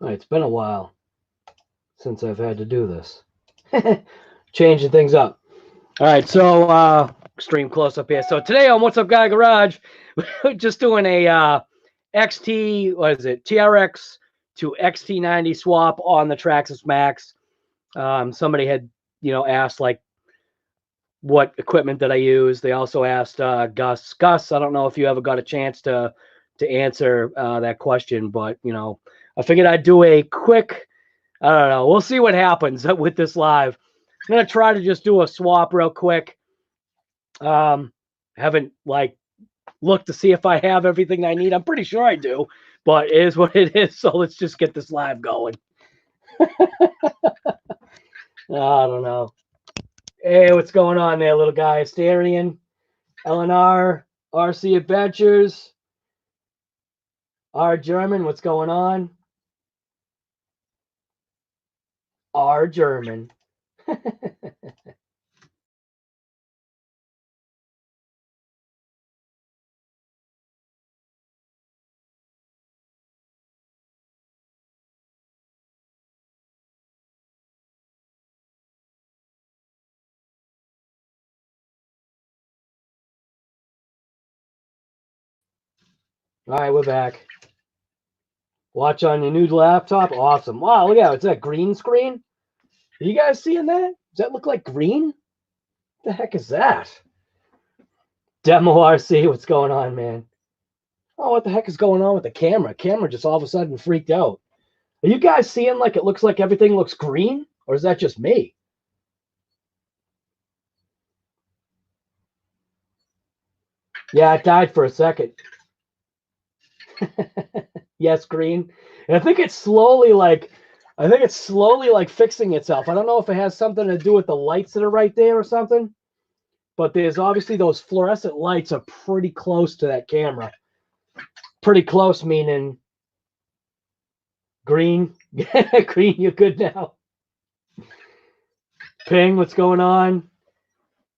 All right, it's been a while since I've had to do this. Changing things up. All right, so extreme close up here. So today on What's Up Guy Garage, we're just doing a TRX to XT90 swap on the Traxxas MAXX. Somebody had, asked like what equipment that I use. They also asked Gus. Gus, I don't know if you ever got a chance to answer that question, but I figured I'd do a quick. I don't know. We'll see what happens with this live. I'm gonna try to just do a swap real quick. Haven't like looked to see if I have everything I need. I'm pretty sure I do, but it is what it is. So let's just get this live going. I don't know. Hey, what's going on there, little guy? Asterian, LNR, RC Adventures, R German, what's going on? R German. All right, we're back. Watch on your new laptop. Awesome. Wow, look at it. It's that green screen. Are you guys seeing that? Does that look like green? What the heck is that? Demo RC, what's going on, man? Oh, what the heck is going on with the camera? Camera just all of a sudden freaked out. Are you guys seeing like it looks like everything looks green? Or is that just me? Yeah, it died for a second. Yes, green. And I think it's slowly like fixing itself. I don't know if it has something to do with the lights that are right there or something. But there's obviously those fluorescent lights are pretty close to that camera. Pretty close, meaning green. Green, you're good now. Ping, what's going on?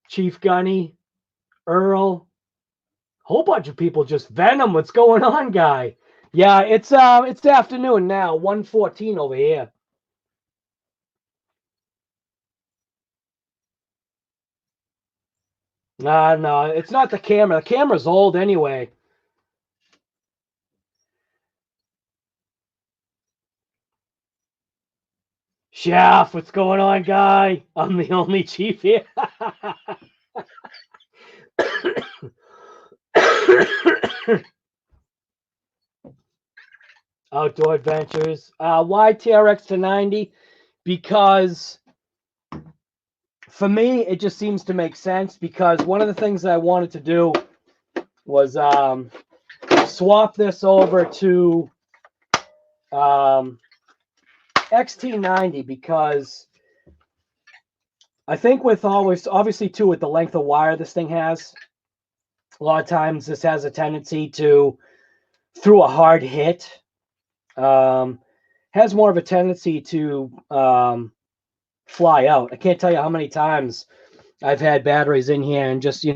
Chief Gunny, Earl, whole bunch of people just Venom. What's going on, guy? Yeah, it's afternoon now, 1:14 over here. No, it's not the camera. The camera's old anyway. Chef, what's going on, guy? I'm the only chief here. Outdoor Adventures. Why TRX to 90? Because for me, it just seems to make sense, because one of the things that I wanted to do was swap this over to XT90, because I think with obviously too, with the length of wire this thing has, a lot of times this has a tendency to, through a hard hit, has more of a tendency to fly out. I can't tell you how many times I've had batteries in here and just,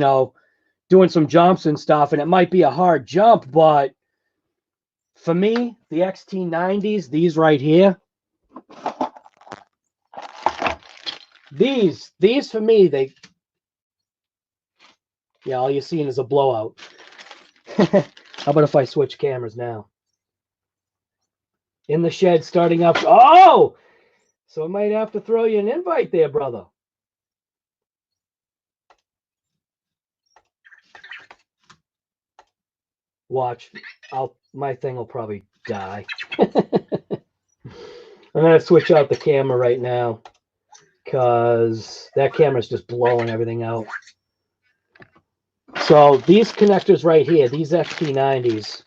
doing some jumps and stuff, and it might be a hard jump, but for me, the XT90s, these right here, these for me, all you're seeing is a blowout. How about if I switch cameras now? In the shed, starting up. Oh! So I might have to throw you an invite there, brother. Watch. My thing will probably die. I'm going to switch out the camera right now, because that camera's just blowing everything out. So these connectors right here, these XT90s,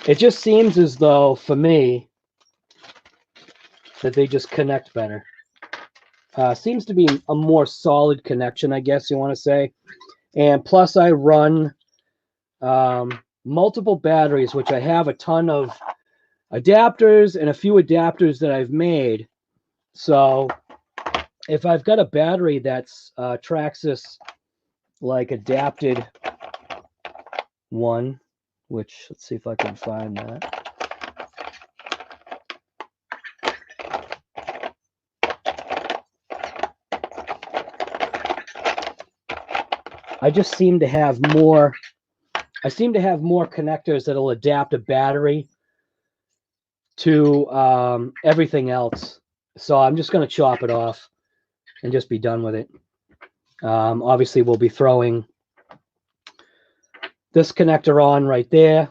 it just seems as though, for me, that they just connect better. Seems to be a more solid connection, I guess you want to say. And plus I run multiple batteries, which I have a ton of adapters and a few adapters that I've made. So if I've got a battery that's Traxxas like adapted one, which let's see if I can find that. I just seem to have more. I seem to have more connectors that'll adapt a battery to everything else. So I'm just going to chop it off and just be done with it. Obviously, we'll be throwing this connector on right there,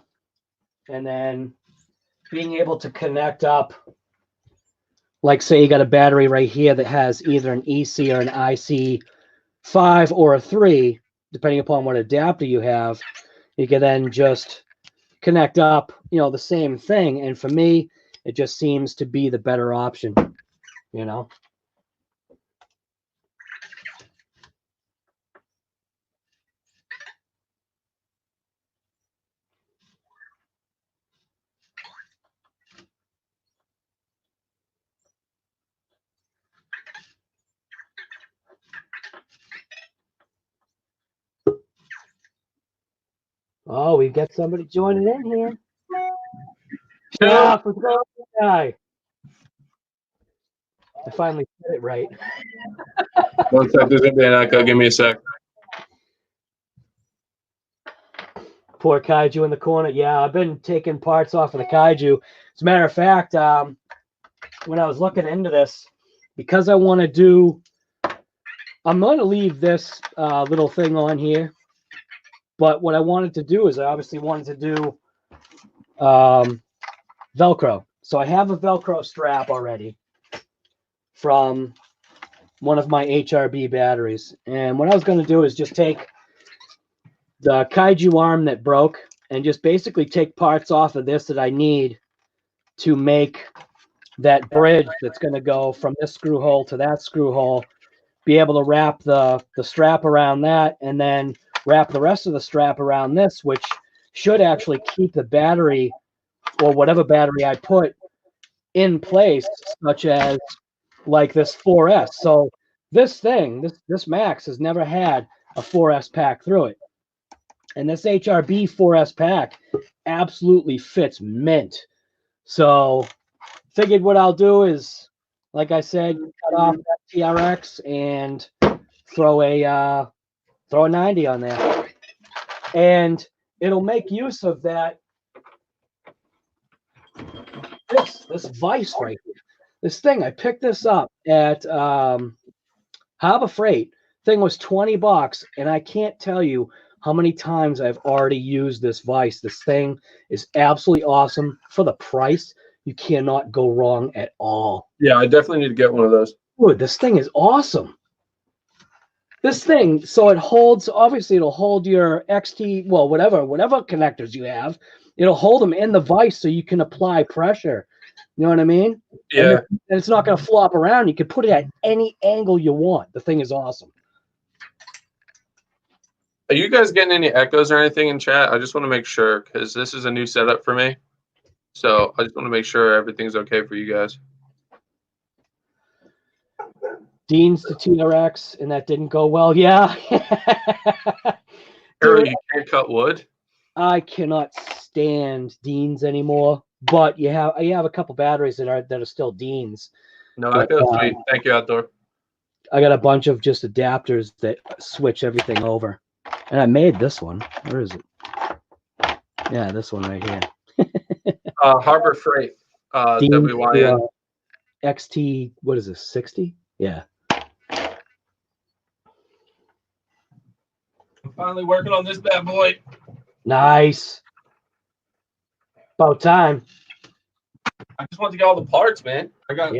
and then being able to connect up, like say you got a battery right here that has either an EC or an IC5 or a 3, depending upon what adapter you have. You can then just connect up, you know, the same thing. And for me, it just seems to be the better option, you know. Oh, we've got somebody joining in here. Yeah, what's going on, guy? I finally said it right. One sec, there's an echo. Give me a sec. Poor Kaiju in the corner. Yeah, I've been taking parts off of the Kaiju. As a matter of fact, when I was looking into this, because I want to do, I'm going to leave this little thing on here. But what I wanted to do is I obviously wanted to do Velcro. So I have a Velcro strap already from one of my HRB batteries. And what I was going to do is just take the Kaiju arm that broke and just basically take parts off of this that I need to make that bridge that's going to go from this screw hole to that screw hole, be able to wrap the strap around that, and then wrap the rest of the strap around this, which should actually keep the battery or whatever battery I put in place, such as like this 4S. So this thing, this MAXX has never had a 4S pack through it. And this HRB 4S pack absolutely fits mint. So figured what I'll do is, like I said, cut off that TRX and throw a 90 on there. And it'll make use of that this vise right here. This thing, I picked this up at Harbor Freight. Thing was $20, and I can't tell you how many times I've already used this vise. This thing is absolutely awesome. For the price, you cannot go wrong at all. Yeah, I definitely need to get one of those. Dude, this thing is awesome. This thing, so it holds, obviously it'll hold your XT, well, whatever connectors you have, it'll hold them in the vise so you can apply pressure. You know what I mean? Yeah. And it's not going to flop around. You can put it at any angle you want. The thing is awesome. Are you guys getting any echoes or anything in chat? I just want to make sure, because this is a new setup for me. So I just want to make sure everything's okay for you guys. Dean's the TRX, and that didn't go well. Yeah. Dude, you can't cut wood? I cannot stand Dean's anymore. But you have a couple batteries that are still Dean's. No, echoes, sweet. Thank you, Outdoor. I got a bunch of just adapters that switch everything over. And I made this one. Where is it? Yeah, this one right here. Harbor Freight, WYN. XT, what is this, 60? Yeah. I'm finally working on this bad boy. Nice. About time. I just want to get all the parts, man. I got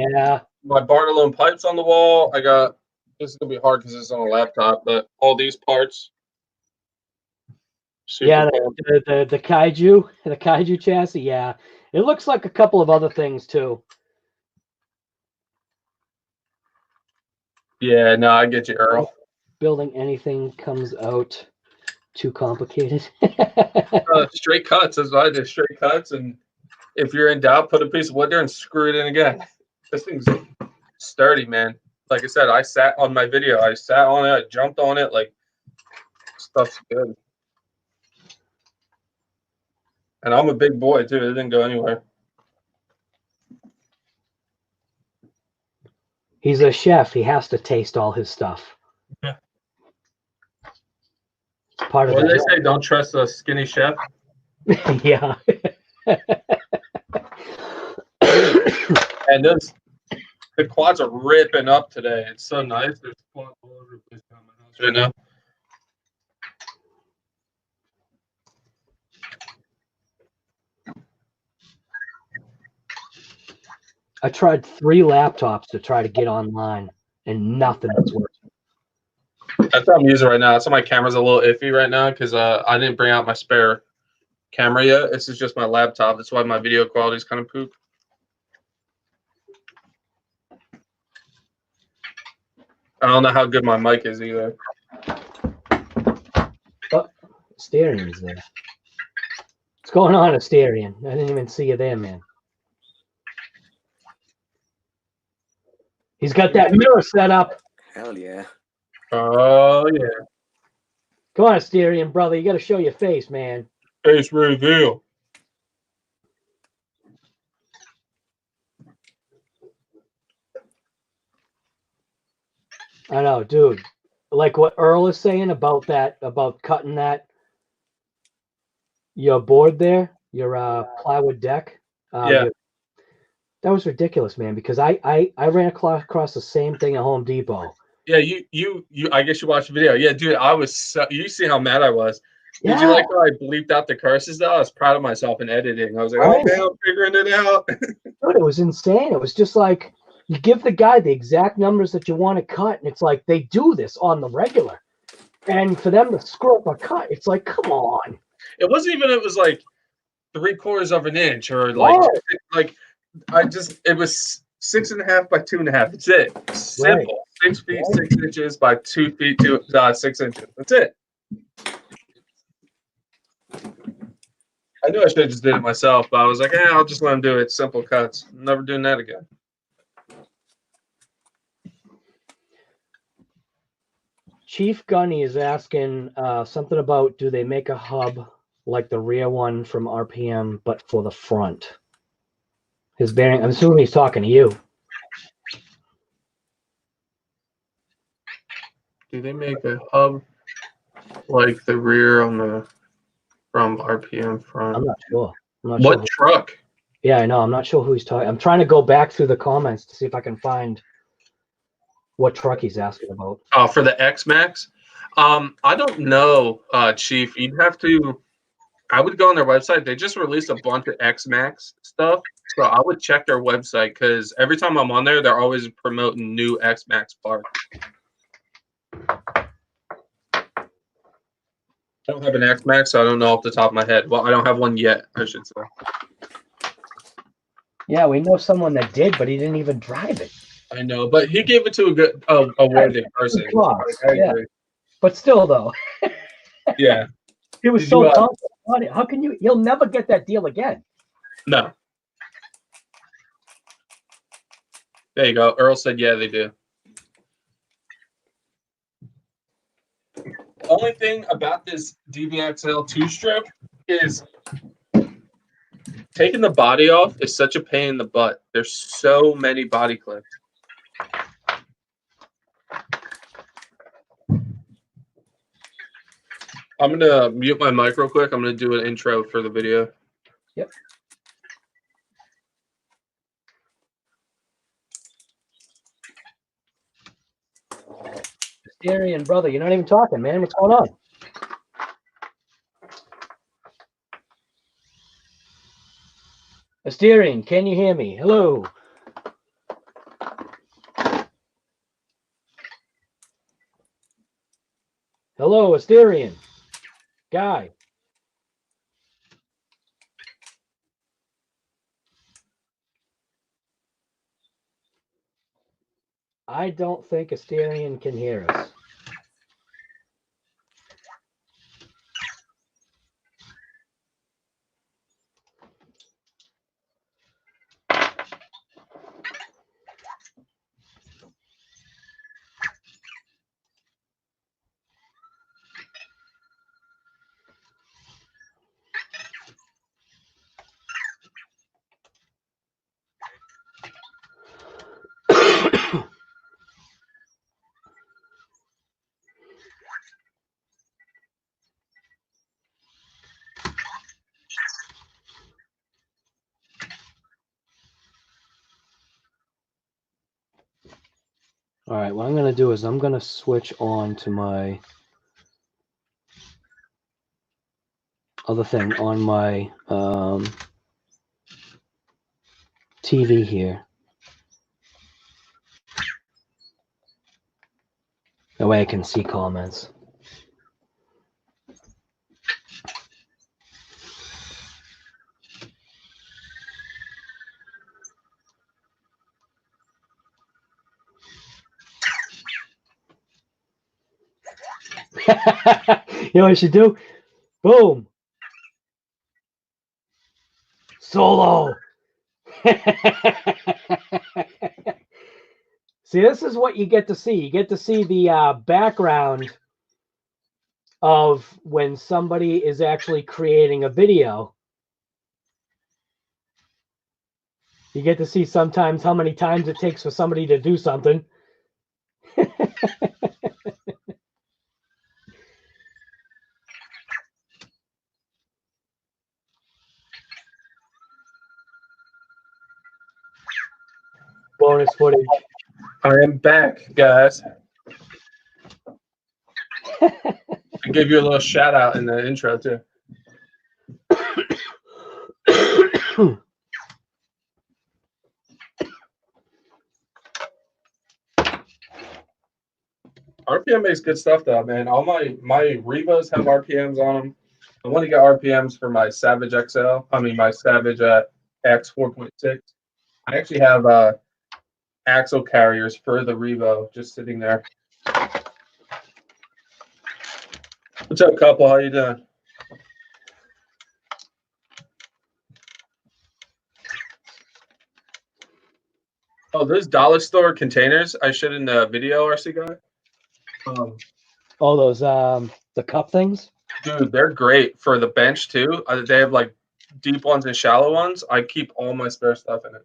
my Bartolone pipes on the wall. I got, this is going to be hard because it's on a laptop, but all these parts. Yeah, the Kaiju chassis, yeah. It looks like a couple of other things too. Yeah, no, I get you, Earl. Building anything comes out too complicated. Straight cuts, that's what I did, straight cuts, and if you're in doubt, put a piece of wood there and screw it in again. This thing's sturdy, man. Like I said, I sat on my video. I sat on it, I jumped on it, like, stuff's good. And I'm a big boy, too. It didn't go anywhere. He's a chef. He has to taste all his stuff. Yeah. part of What do they the say? Don't trust a skinny chef. yeah. And the quads are ripping up today. It's so nice. There's quads all over the place around my house right now. I tried 3 laptops to try to get online, and nothing was working. That's what I'm using right now. That's why my camera's a little iffy right now because I didn't bring out my spare camera yet. This is just my laptop. That's why my video quality is kind of poop. I don't know how good my mic is either. Oh, Asterian's there. What's going on, Asterian? I didn't even see you there, man. He's got that mirror set up. Hell yeah. Oh, yeah. Come on, Asterian, brother. You got to show your face, man. Face reveal. I know, dude. Like what Earl is saying about that, about cutting that, your board there, your plywood deck. Yeah. That was ridiculous, man, because I ran across the same thing at Home Depot. Yeah, you. I guess you watched the video. Yeah, dude, I was so. You see how mad I was. Did you Yeah. like how I bleeped out the curses though? I was proud of myself in editing. I was like, Right. oh man, I'm figuring it out. Dude, it was insane. It was just like you give the guy the exact numbers that you want to cut, and it's like they do this on the regular. And for them to screw up a cut, it's like, come on. It wasn't even. It was like 3/4 of an inch, or like it was 6.5 by 2.5. That's it. Simple. Right. 6 feet 6 inches by 2 feet 6 inches. That's it. I knew I should have just did it myself, but I was like, I'll just let him do it. Simple cuts. I'm never doing that again. Chief Gunny is asking something about, do they make a hub like the rear one from RPM, but for the front? His bearing, I'm assuming he's talking to you. Do they make a hub like the rear from RPM front? I'm not sure. What truck? Yeah, I know. I'm not sure who he's talking. I'm trying to go back through the comments to see if I can find what truck he's asking about. Oh, for the XMAXX? I don't know, Chief. You'd have to. I would go on their website. They just released a bunch of XMAXX stuff, so I would check their website because every time I'm on there, they're always promoting new XMAXX parts. I don't have an XMAXX, so I don't know off the top of my head. Well, I don't have one yet, I should say. Yeah, we know someone that did, but he didn't even drive it. I know, but he gave it to a good, a worthy person. Yeah. But still, though. Yeah. He was so confident on it. How can you? He'll never get that deal again. No. There you go. Earl said, yeah, they do. The only thing about this DVXL 2-stroke is taking the body off is such a pain in the butt. There's so many body clips. I'm going to mute my mic real quick. I'm going to do an intro for the video. Yep. Asterian, brother, you're not even talking, man. What's going on? Asterian, can you hear me? Hello. Hello, Asterian. Guy. I don't think Asterian can hear us. All right, what I'm going to do is I'm going to switch on to my other thing on my TV here. That way I can see comments. You know what you should do? Boom. Solo. See, this is what you get to see. You get to see the background of when somebody is actually creating a video. You get to see sometimes how many times it takes for somebody to do something. Bonus footage. I am back, guys. I gave you a little shout out in the intro too. RPM makes good stuff though, man. All my Revos have RPMs on them. I want to get RPMs for my Savage XL. I mean my Savage X 4.6. I actually have axle carriers for the Revo just sitting there. What's up, couple? How you doing? Oh, those dollar store containers I showed in the video, RC guy. Oh, those the cup things? Dude, they're great for the bench too. They have like deep ones and shallow ones. I keep all my spare stuff in it.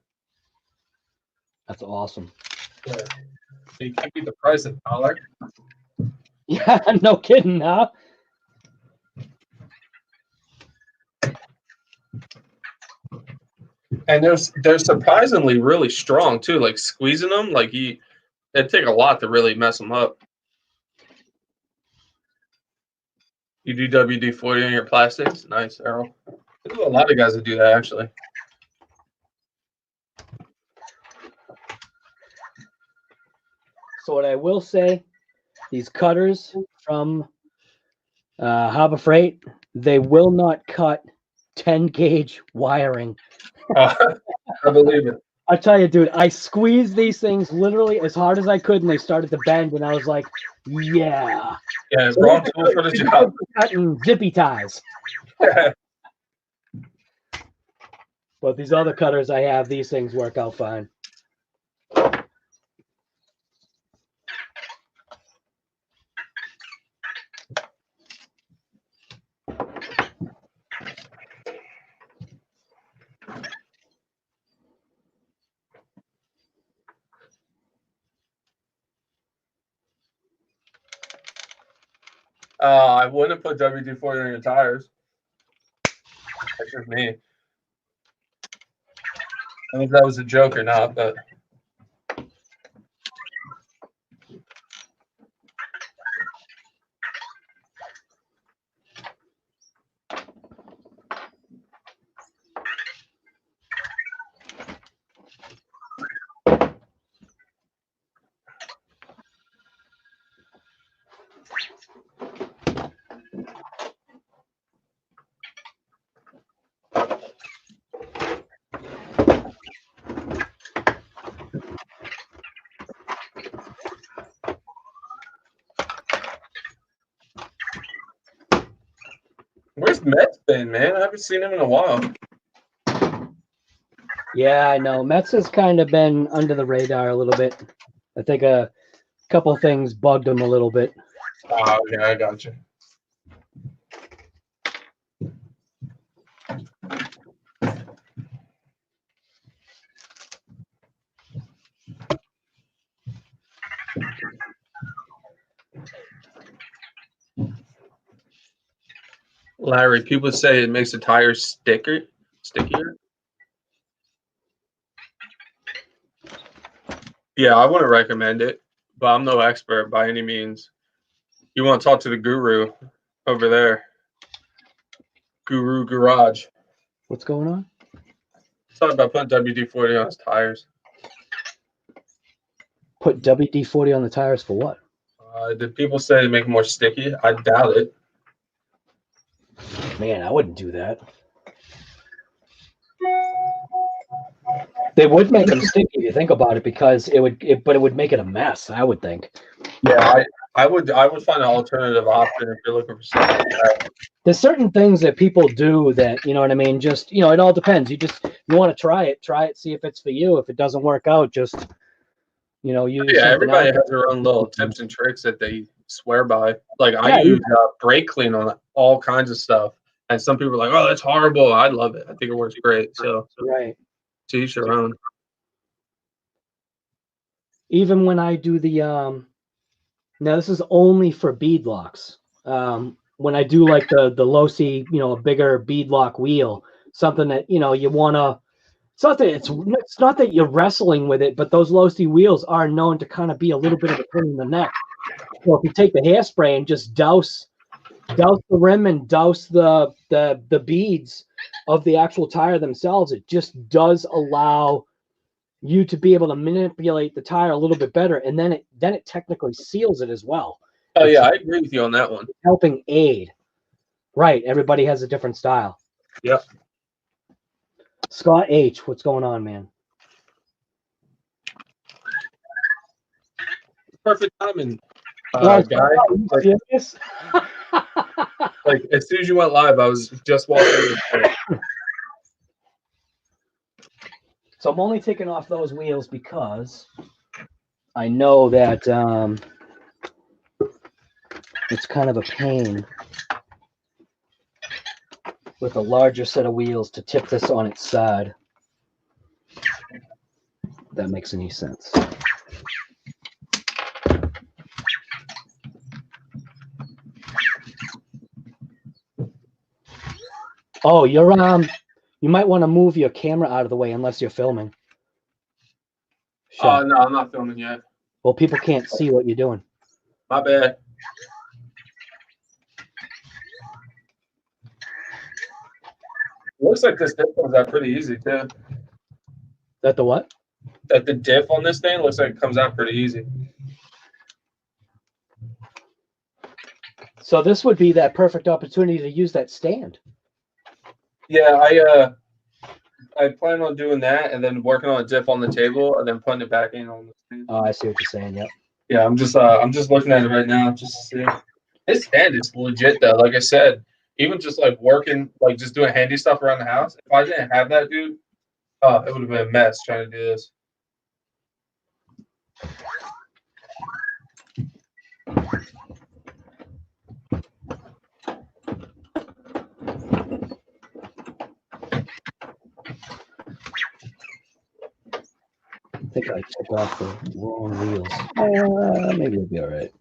That's awesome. Yeah. You can't beat the price of $1. Yeah, no kidding, huh? And they're surprisingly really strong too. Like squeezing them, like it'd take a lot to really mess them up. You do WD-40 on your plastics? Nice, Errol. There's a lot of guys that do that, actually. So what I will say, these cutters from Harbor Freight, they will not cut 10 gauge wiring. I believe it. I tell you, dude, I squeezed these things literally as hard as I could, and they started to bend, and I was like, yeah. Yeah, wrong tool for the job. Cutting zippy ties. But these other cutters I have, these things work out fine. I wouldn't put WD-40 on your tires. That's just me. I don't know if that was a joke or not, but where's Met's been, man? I haven't seen him in a while. Yeah, I know. Metz has kind of been under the radar a little bit. I think a couple things bugged him a little bit. Oh, yeah, I got you. Larry, people say it makes the tires stickier. Yeah, I wouldn't recommend it. but I'm no expert by any means. You want to talk to the guru over there. Guru Garage. What's going on? Talking about putting WD-40 on his tires. Put WD-40 on the tires for what? Did people say to make them more sticky? I doubt it. Man, I wouldn't do that. They would make them sticky if you think about it, because it would make it a mess, I would think. Yeah, I would find an alternative option if you're looking for something like that. There's certain things that people do that, you know what I mean, just, you know, it all depends. You want to try it, see if it's for you. If it doesn't work out, just, you know, use everybody else. has their own little tips and tricks that they swear by. Like I use brake clean on all kinds of stuff, and some people are like, "Oh, that's horrible." I love it. I think it works great. So right, to each their own. Even when I do the now this is only for bead locks. When I do like the low-C, you know, a bigger bead lock wheel, something that, you know, you want to. It's not that you're wrestling with it, but those low-C wheels are known to kind of be a little bit of a pain in the neck. So if you take the hairspray and just douse the rim and douse the beads of the actual tire themselves, it just does allow you to be able to manipulate the tire a little bit better, and then it technically seals it as well. Oh yeah, I agree with you on that one. Helping aid. Right, everybody has a different style. Yep. Scott H, what's going on, man? Perfect timing, Well, guy. Like as soon as you went live, I was just walking in. So I'm only taking off those wheels because I know that it's kind of a pain with a larger set of wheels to tip this on its side. If that makes any sense. Oh, you're you might want to move your camera out of the way unless you're filming. Oh no, I'm not filming yet. Well, people can't see what you're doing. My bad. Looks like this diff comes out pretty easy too. That the what? That the diff on this thing looks like it comes out pretty easy. So this would be that perfect opportunity to use that stand. Yeah, I plan on doing that and then working on a diff on the table and then putting it back in on the stand. Oh, I see what you're saying. Yep. Yeah, I'm just looking at it right now just to see. This stand is legit though. Like I said, even just like working, like just doing handy stuff around the house. If I didn't have that, dude, it would have been a mess trying to do this. I think I took off the wrong wheels. Maybe it'll be all right.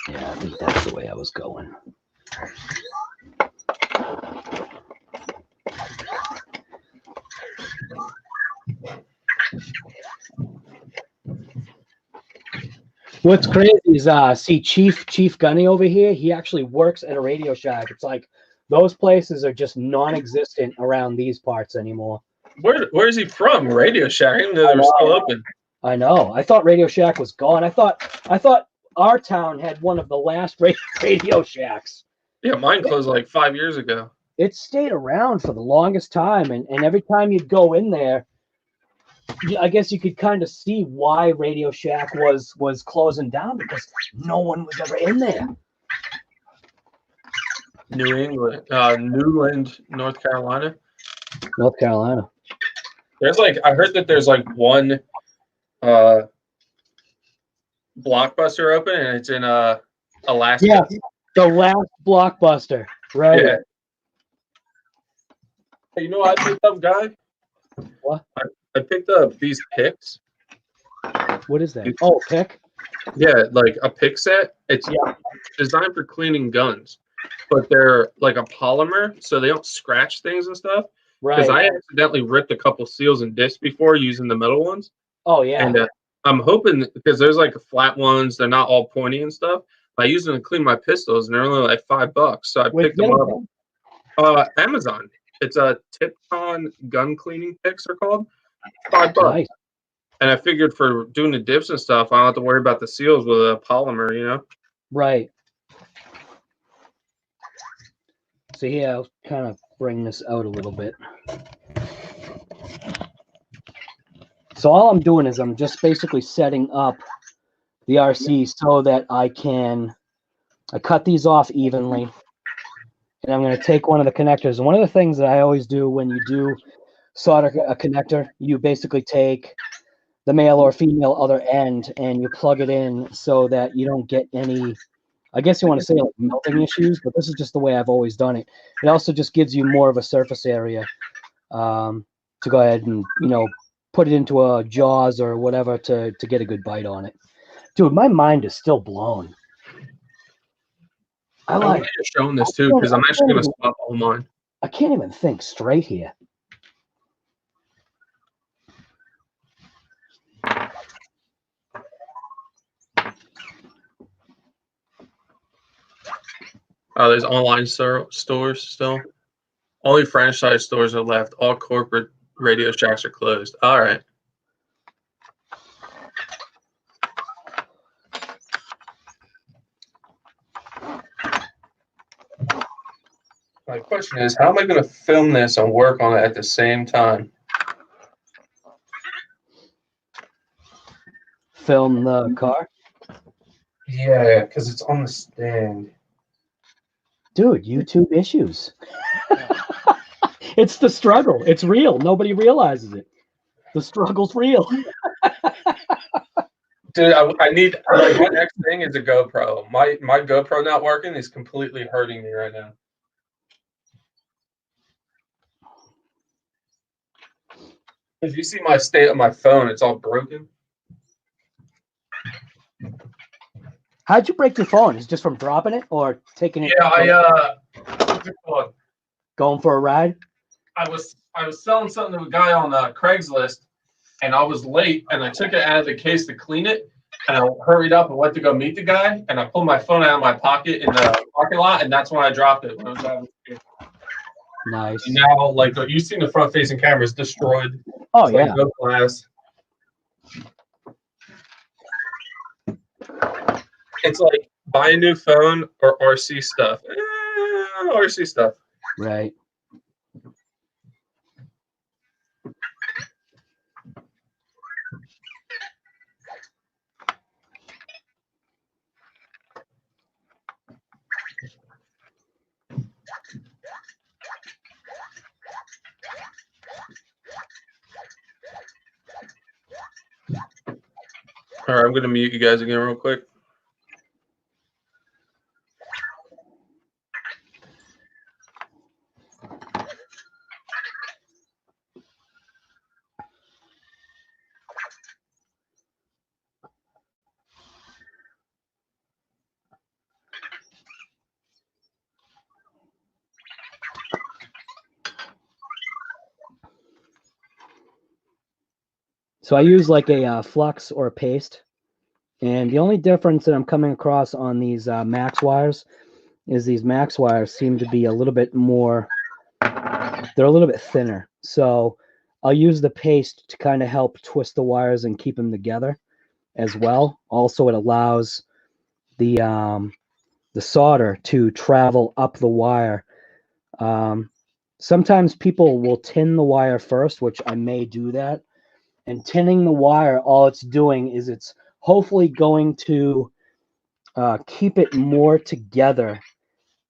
Yeah, I think that's the way I was going. What's crazy is see Chief Gunny over here. He actually works at a Radio Shack. It's like those places are just non-existent around these parts anymore. Where is he from? Radio Shack. I didn't know they were still open. I know. I thought Radio Shack was gone. I thought our town had one of the last Radio Shacks. Yeah, mine closed like 5 years ago. It stayed around for the longest time, and every time you'd go in there, I guess you could kind of see why Radio Shack was closing down, because no one was ever in there. New England, Newland, North Carolina. North Carolina. There's like, I heard that there's like one Blockbuster open, and it's in Alaska. Yeah, the last Blockbuster, right? Yeah. Hey, you know what I picked up, guy? What? I picked up these picks. What is that? Oh, pick? Yeah, like a pick set. It's designed for cleaning guns. but they're like a polymer, so they don't scratch things and stuff. Because Right. I accidentally ripped a couple seals and discs before using the metal ones. Oh yeah. And I'm hoping, because there's like flat ones, they're not all pointy and stuff. I use them to clean my pistols, and they're only like $5. So I Where'd picked you them get up. them Amazon. It's a Tipcon gun cleaning picks are called. $5. from? Nice. And I figured for doing the dips and stuff, I don't have to worry about the seals with a polymer, you know? Right. So yeah, I'll kind of bring this out a little bit. So all I'm doing is I'm just basically setting up the RC so that I cut these off evenly, and I'm going to take one of the connectors. And one of the things that I always do when you do solder a connector, you basically take the male or female other end and you plug it in so that you don't get any, I guess you want to say like melting issues, but this is just the way I've always done it. It also just gives you more of a surface area to go ahead and, you know, put it into a jaws or whatever to get a good bite on it. Dude, my mind is still blown. I'm glad you're showing this too, because I'm actually going to stop all mine. I can't even think straight here. Oh, there's online stores still. Only franchise stores are left. All corporate Radio Shacks are closed. All right. My question is, how am I going to film this and work on it at the same time? Film the car? Yeah, because it's on the stand. Dude, YouTube issues. It's the struggle. It's real. Nobody realizes it. The struggle's real. Dude, I need, like, my next thing is a GoPro. My GoPro not working is completely hurting me right now. If you see my state of my phone, it's all broken. How'd you break your phone? Is it just from dropping it or taking it? Yeah, what's it called? Going for a ride? I was selling something to a guy on Craigslist, and I was late, and I took it out of the case to clean it, and I hurried up and went to go meet the guy, and I pulled my phone out of my pocket in the parking lot, and that's when I dropped it. When I was out of the Nice. and now, like, you've seen the front-facing camera is destroyed. Oh, it's yeah. like no glass. It's like buy a new phone or RC stuff. RC stuff. Right. All right, I'm going to mute you guys again real quick. So I use like a flux or a paste. And the only difference that I'm coming across on these MAXX wires is these MAXX wires seem to be a little bit more, they're a little bit thinner. So I'll use the paste to kind of help twist the wires and keep them together as well. Also, it allows the solder to travel up the wire. Sometimes people will tin the wire first, which I may do that. And tinning the wire, all it's doing is it's hopefully going to keep it more together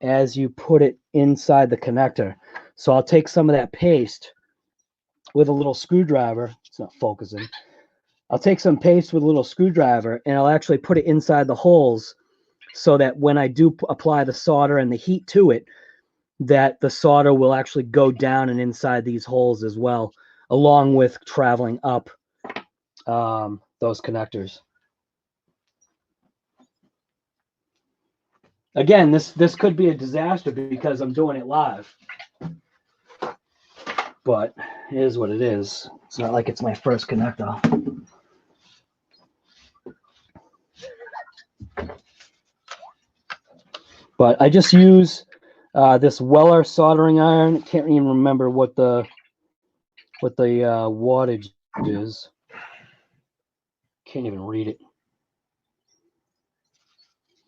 as you put it inside the connector. So I'll take some of that paste with a little screwdriver. It's not focusing. I'll take some paste with a little screwdriver and I'll actually put it inside the holes so that when I do apply the solder and the heat to it, that the solder will actually go down and inside these holes as well, along with traveling up those connectors. Again, this could be a disaster because I'm doing it live. But it is what it is. It's not like it's my first connector. But I just use this Weller soldering iron. Can't even remember what the wattage is. Can't even read it.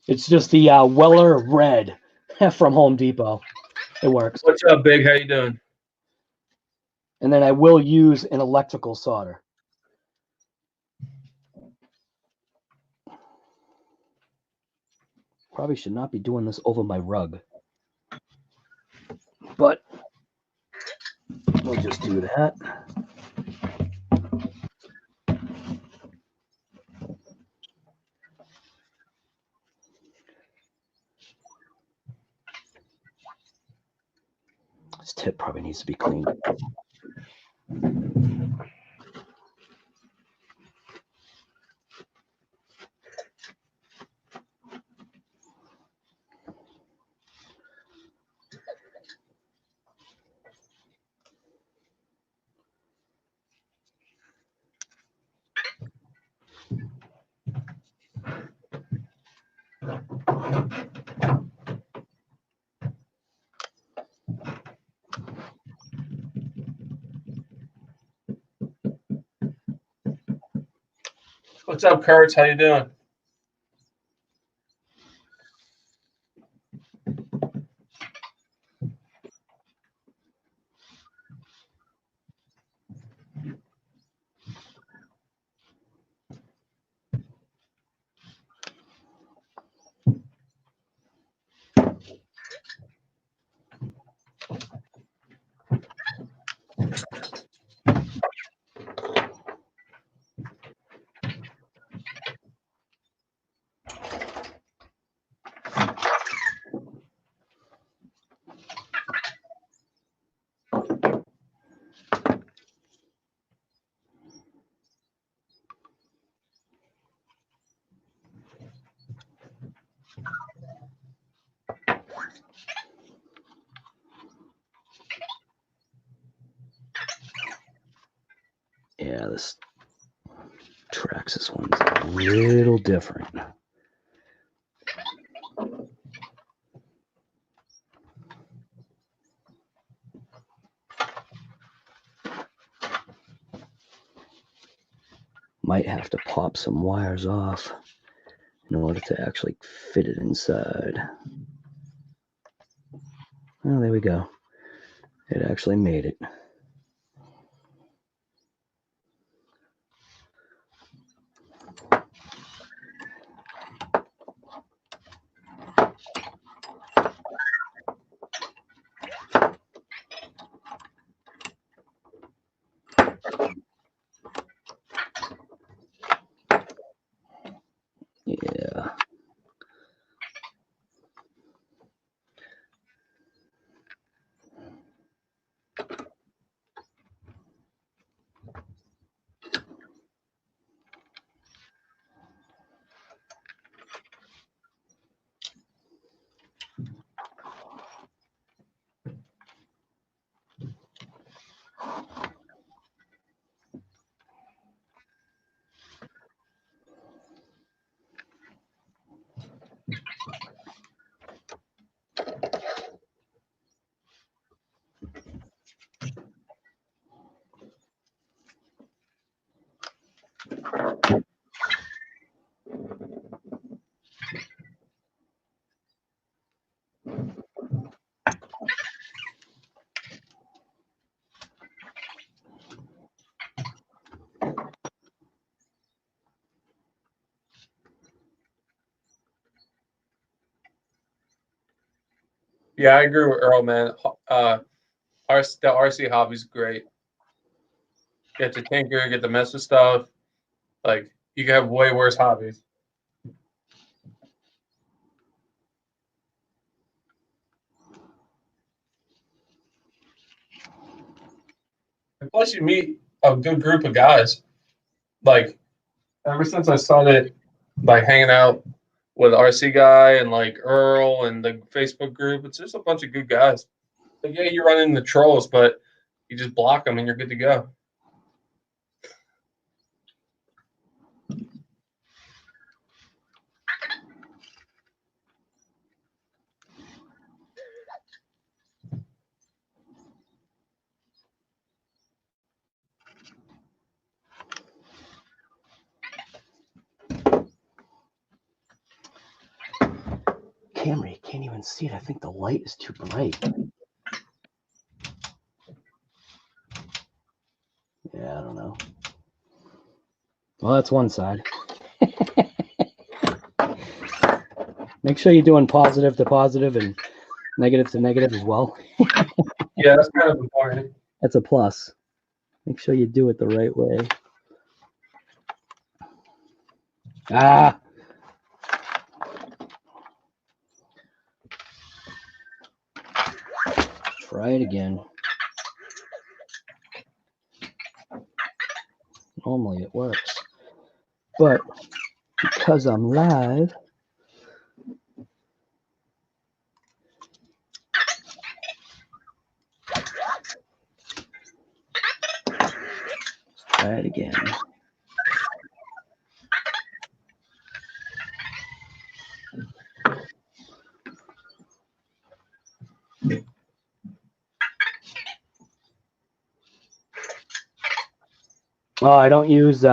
It's just the Weller Red from Home Depot. It works. What's up, Big? How you doing? And then I will use an electrical solder. Probably should not be doing this over my rug. But we'll just do that. This tip probably needs to be cleaned. What's up, Kurtz? How you doing? Yeah, this Traxxas one's a little different. Might have to pop some wires off in order to actually fit it inside. Oh, there we go. It actually made it. Yeah. Yeah, I agree with Earl, man. The RC hobby's great. Get to tinker, get to mess with stuff. Like, you can have way worse hobbies. And plus, you meet a good group of guys. Like, ever since I started, like, hanging out with RC Guy and like Earl and the Facebook group. It's just a bunch of good guys. Like, yeah, you run into trolls, but you just block them and you're good to go. Camera, you can't even see it. I think the light is too bright. Yeah, I don't know. Well, that's one side. Make sure you're doing positive to positive and negative to negative as well. Yeah, that's kind of important. That's a plus. Make sure you do it the right way. Ah! Try it again. Normally it works. But because I'm live, try it again. Oh, I don't use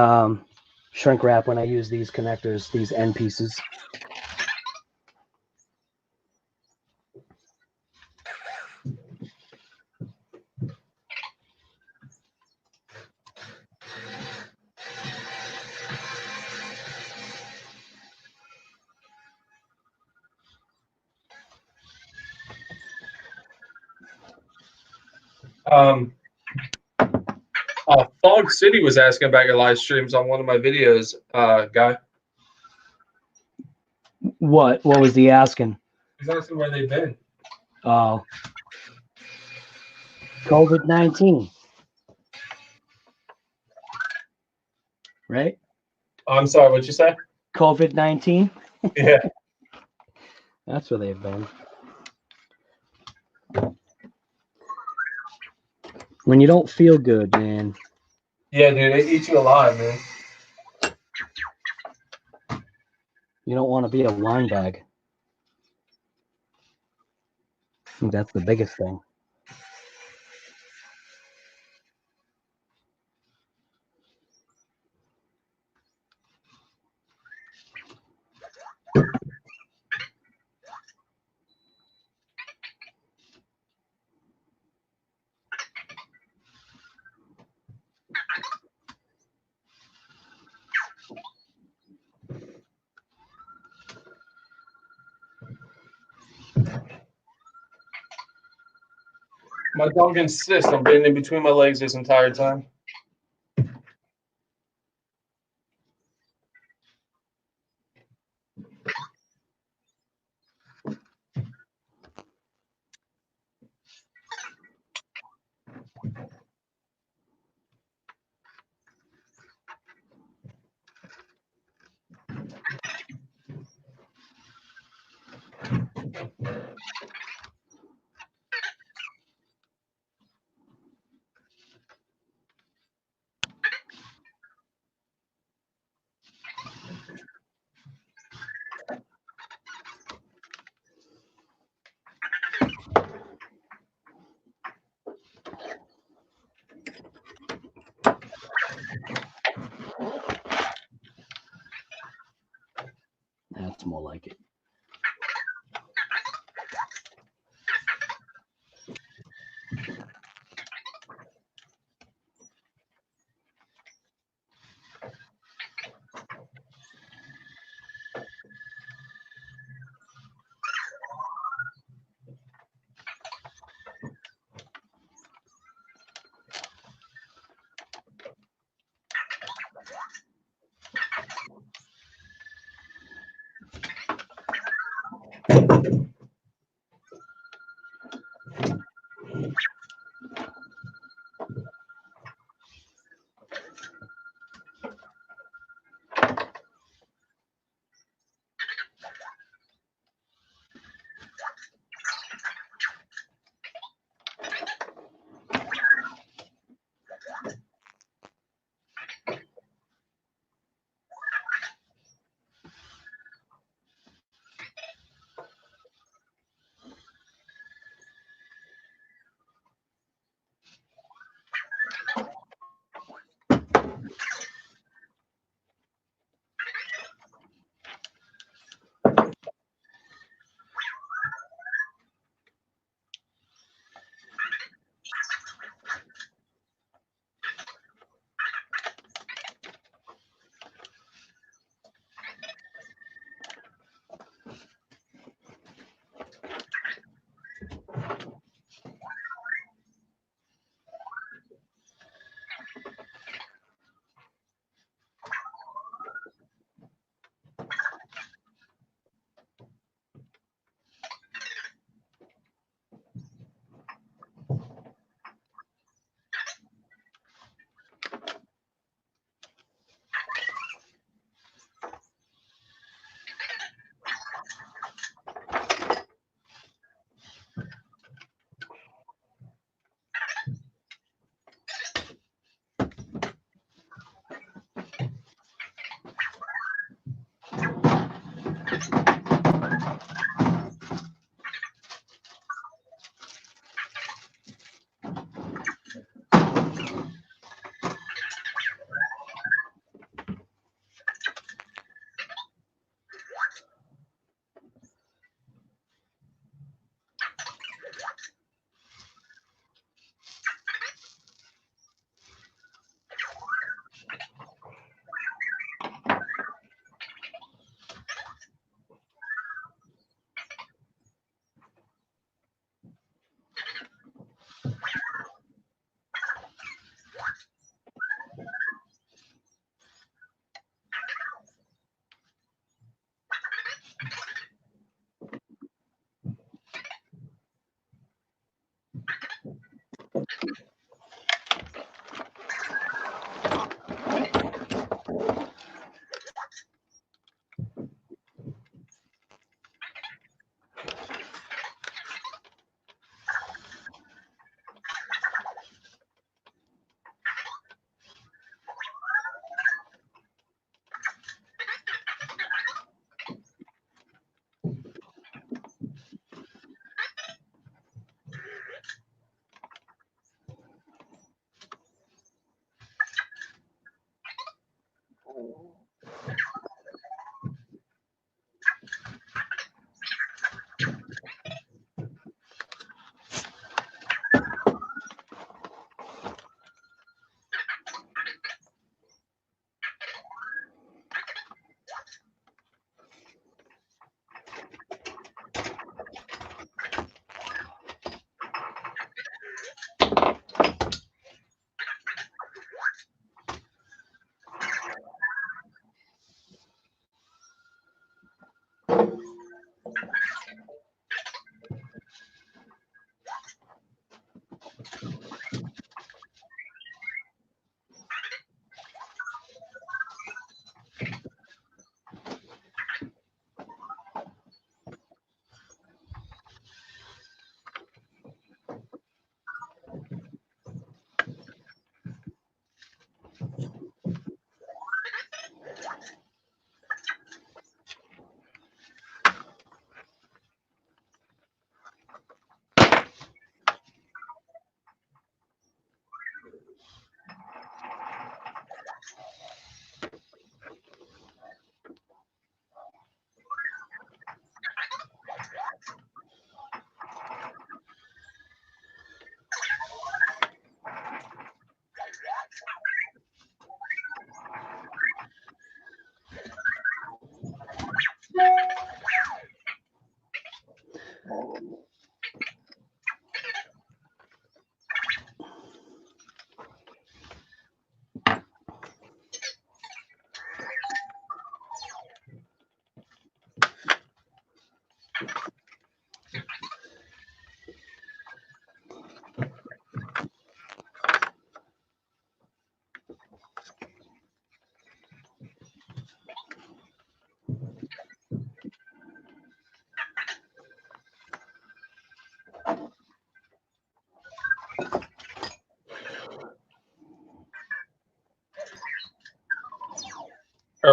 shrink wrap when I use these connectors, these end pieces. Fog City was asking about your live streams on one of my videos, Guy. What was he asking? He's asking where they've been. Oh. COVID-19. Right? Oh, I'm sorry, what'd you say? COVID-19? Yeah. That's where they've been. When you don't feel good, man. Yeah, dude, they eat you alive, man. You don't want to be a wine bag. I think that's the biggest thing. My dog insists on being in between my legs this entire time. That's more like it.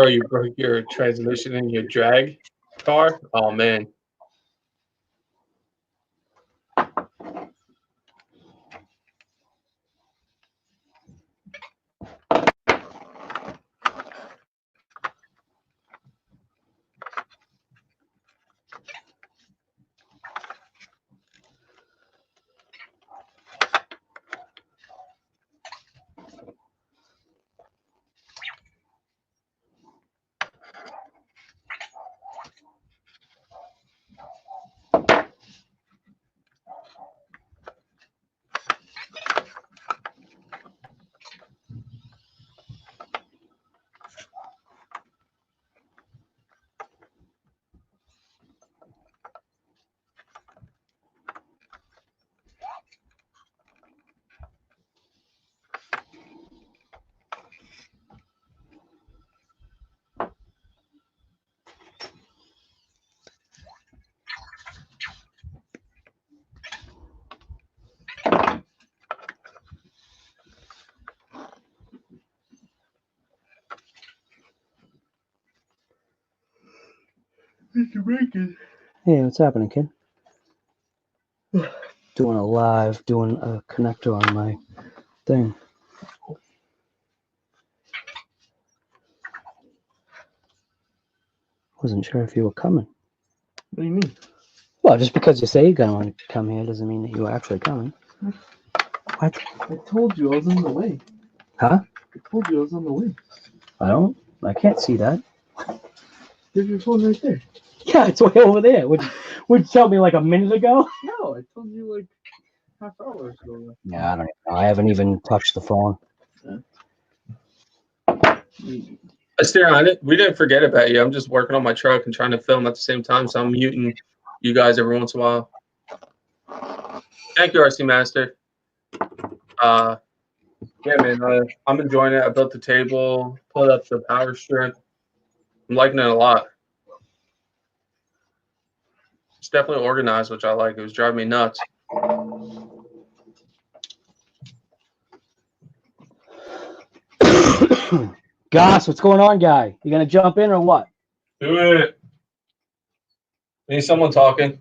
Oh, you broke your transmission in your drag car? Oh man. Hey, what's happening, kid? Doing a live, doing a connector on my thing. Wasn't sure if you were coming. What do you mean? Well, just because you say you're going to come here doesn't mean that you were actually coming. What? I told you I was on the way. Huh? I told you I was on the way. I can't see that. There's your phone right there. Yeah, it's way over there. Would you tell me like a minute ago? No, I told you like half hour ago. Yeah, I don't know. I haven't even touched the phone. I stare on it. We didn't forget about you. I'm just working on my truck and trying to film at the same time, so I'm muting you guys every once in a while. Thank you, RC Master. Yeah, man, I'm enjoying it. I built the table, pulled up the power strip. I'm liking it a lot. It's definitely organized, which I like. It was driving me nuts. Goss, what's going on, guy? You gonna jump in or what? Do it. Need someone talking.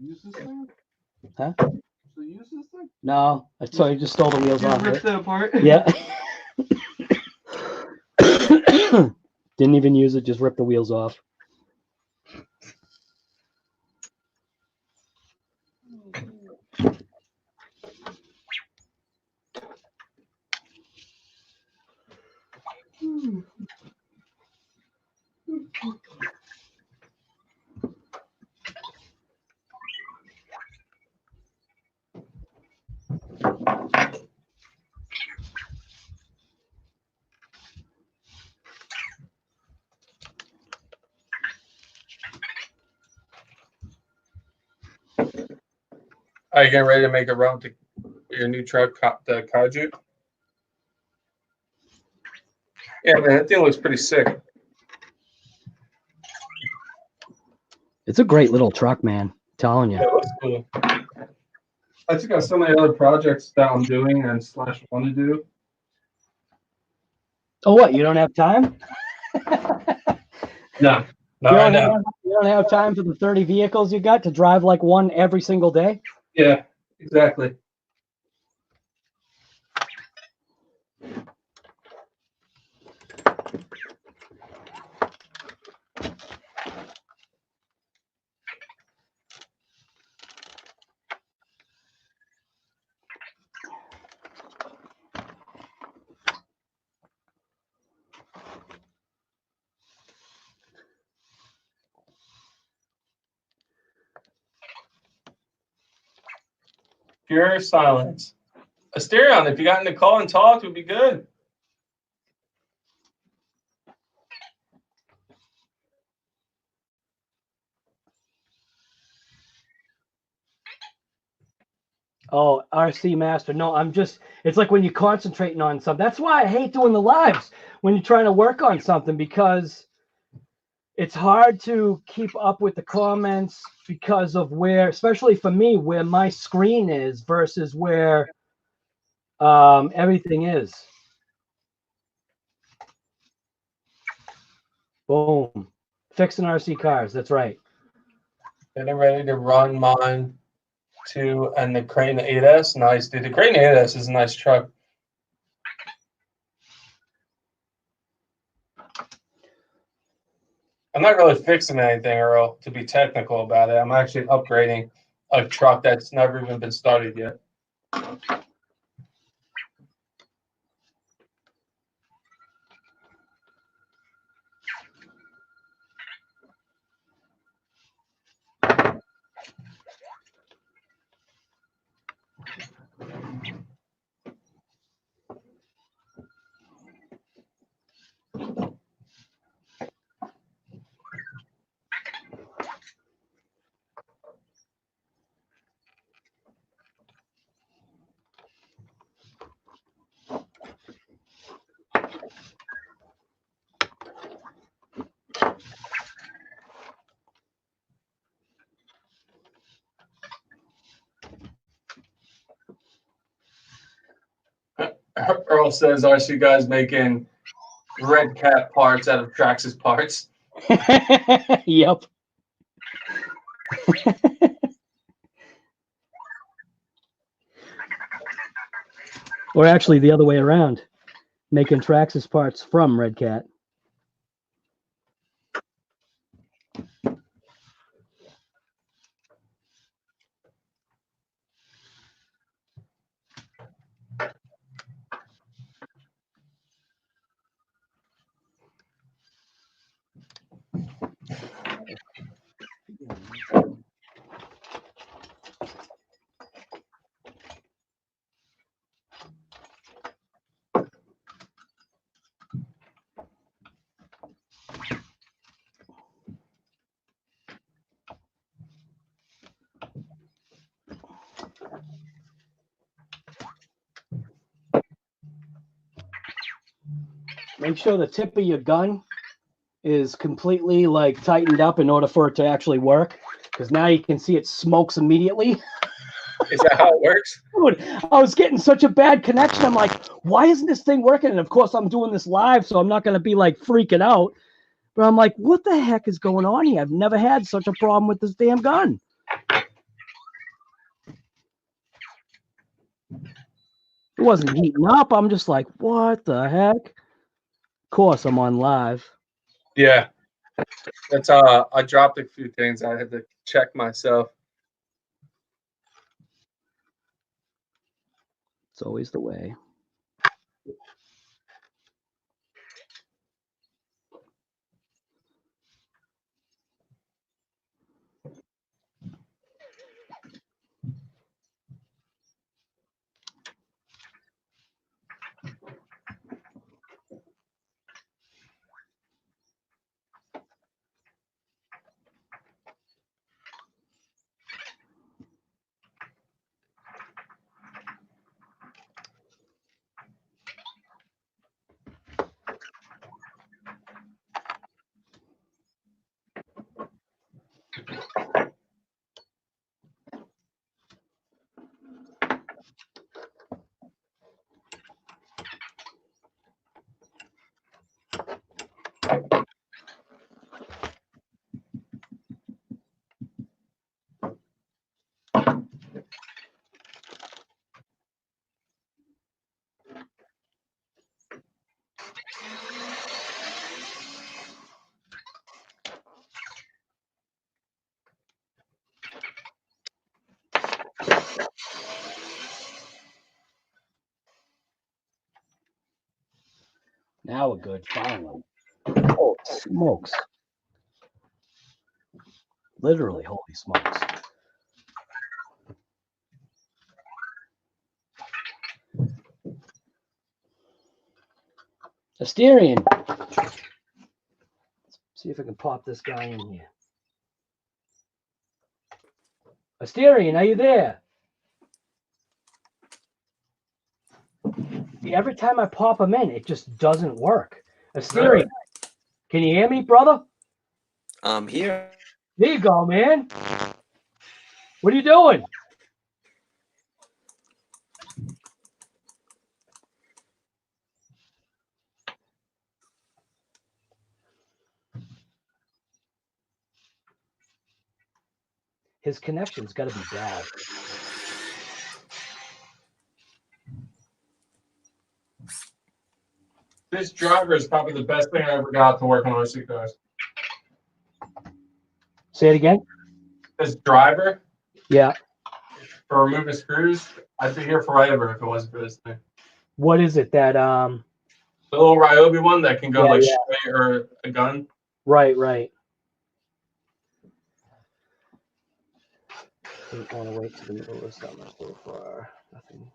Use this thing? Huh? So use this thing? No, I saw you just stole the wheels You off ripped it. it apart? Yeah. Didn't even use it, just ripped the wheels off. Are you getting ready to make a run to your new truck, the Kaju? Yeah, man, that thing looks pretty sick. It's a great little truck, man. I'm telling you. It looks cool. I just got so many other projects that I'm doing and / want to do. Oh, what? You don't have time? No, not right now. You don't have time for the 30 vehicles you got to drive like one every single day? Yeah, exactly. Pure silence. Asterion, if you got in the call and talk, it would be good. Oh, RC Master. No, it's like when you're concentrating on something. That's why I hate doing the lives when you're trying to work on something, because it's hard to keep up with the comments because of where, especially for me, where my screen is versus where everything is. Boom. Fixing RC cars. That's right. Getting ready to run mine too, and the Crane 8S. Nice, dude. The Crane 8S is a nice truck. I'm not really fixing anything, Earl, to be technical about it. I'm actually upgrading a truck that's never even been started yet. Earl says, "Are you guys making Red Cat parts out of Traxxas parts?" Yep. Or actually the other way around, making Traxxas parts from Red Cat. Make sure the tip of your gun is completely like tightened up in order for it to actually work, because now you can see it smokes immediately. Is that how it works? Dude, I was getting such a bad connection. I'm like, why isn't this thing working? And of course, I'm doing this live, so I'm not going to be like freaking out. But I'm like, what the heck is going on here? I've never had such a problem with this damn gun. It wasn't heating up. I'm just like, what the heck? Of course, I'm on live. Yeah. That's I dropped a few things. I had to check myself. It's always the way. Now we're good, finally. Oh, smokes. Literally, holy smokes. Asterion. Let's see if I can pop this guy in here. Asterion, are you there? Every time I pop him in, it just doesn't work. Asterion, can you hear me, brother? I'm here. There you go, man. What are you doing? His connection's got to be bad. This driver is probably the best thing I ever got to work on RC cars. Say it again. This driver Yeah. for removing screws, I'd be here forever if it wasn't for this thing. What is it that The little Ryobi one that can go Yeah, like yeah. straight or a gun. Right. Don't want to wait to the middle of the summer so far. Nothing.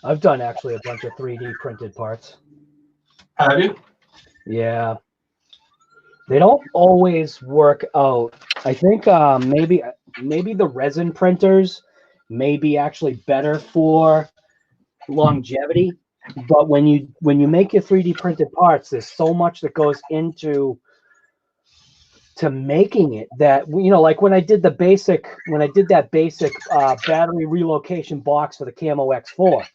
I've done actually a bunch of 3D printed parts. Have you? Yeah. They don't always work out. I think maybe the resin printers may be actually better for longevity. But when you make your 3D printed parts, there's so much that goes into making it that, you know, like when I did that basic battery relocation box for the Camo X4.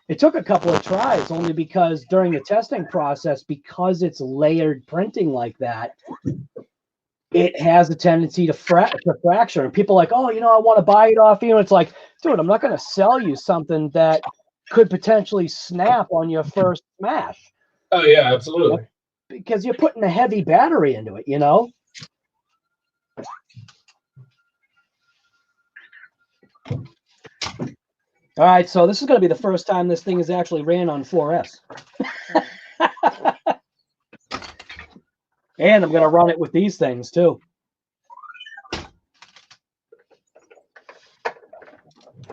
It took a couple of tries only because during the testing process, because it's layered printing like that, it has a tendency to fracture. And people are like, oh, you know, I want to buy it off you. And it's like, dude, I'm not going to sell you something that could potentially snap on your first smash. Oh yeah, absolutely. Because you're putting a heavy battery into it, you know? All right, so this is going to be the first time this thing is actually ran on 4S. And I'm going to run it with these things, too.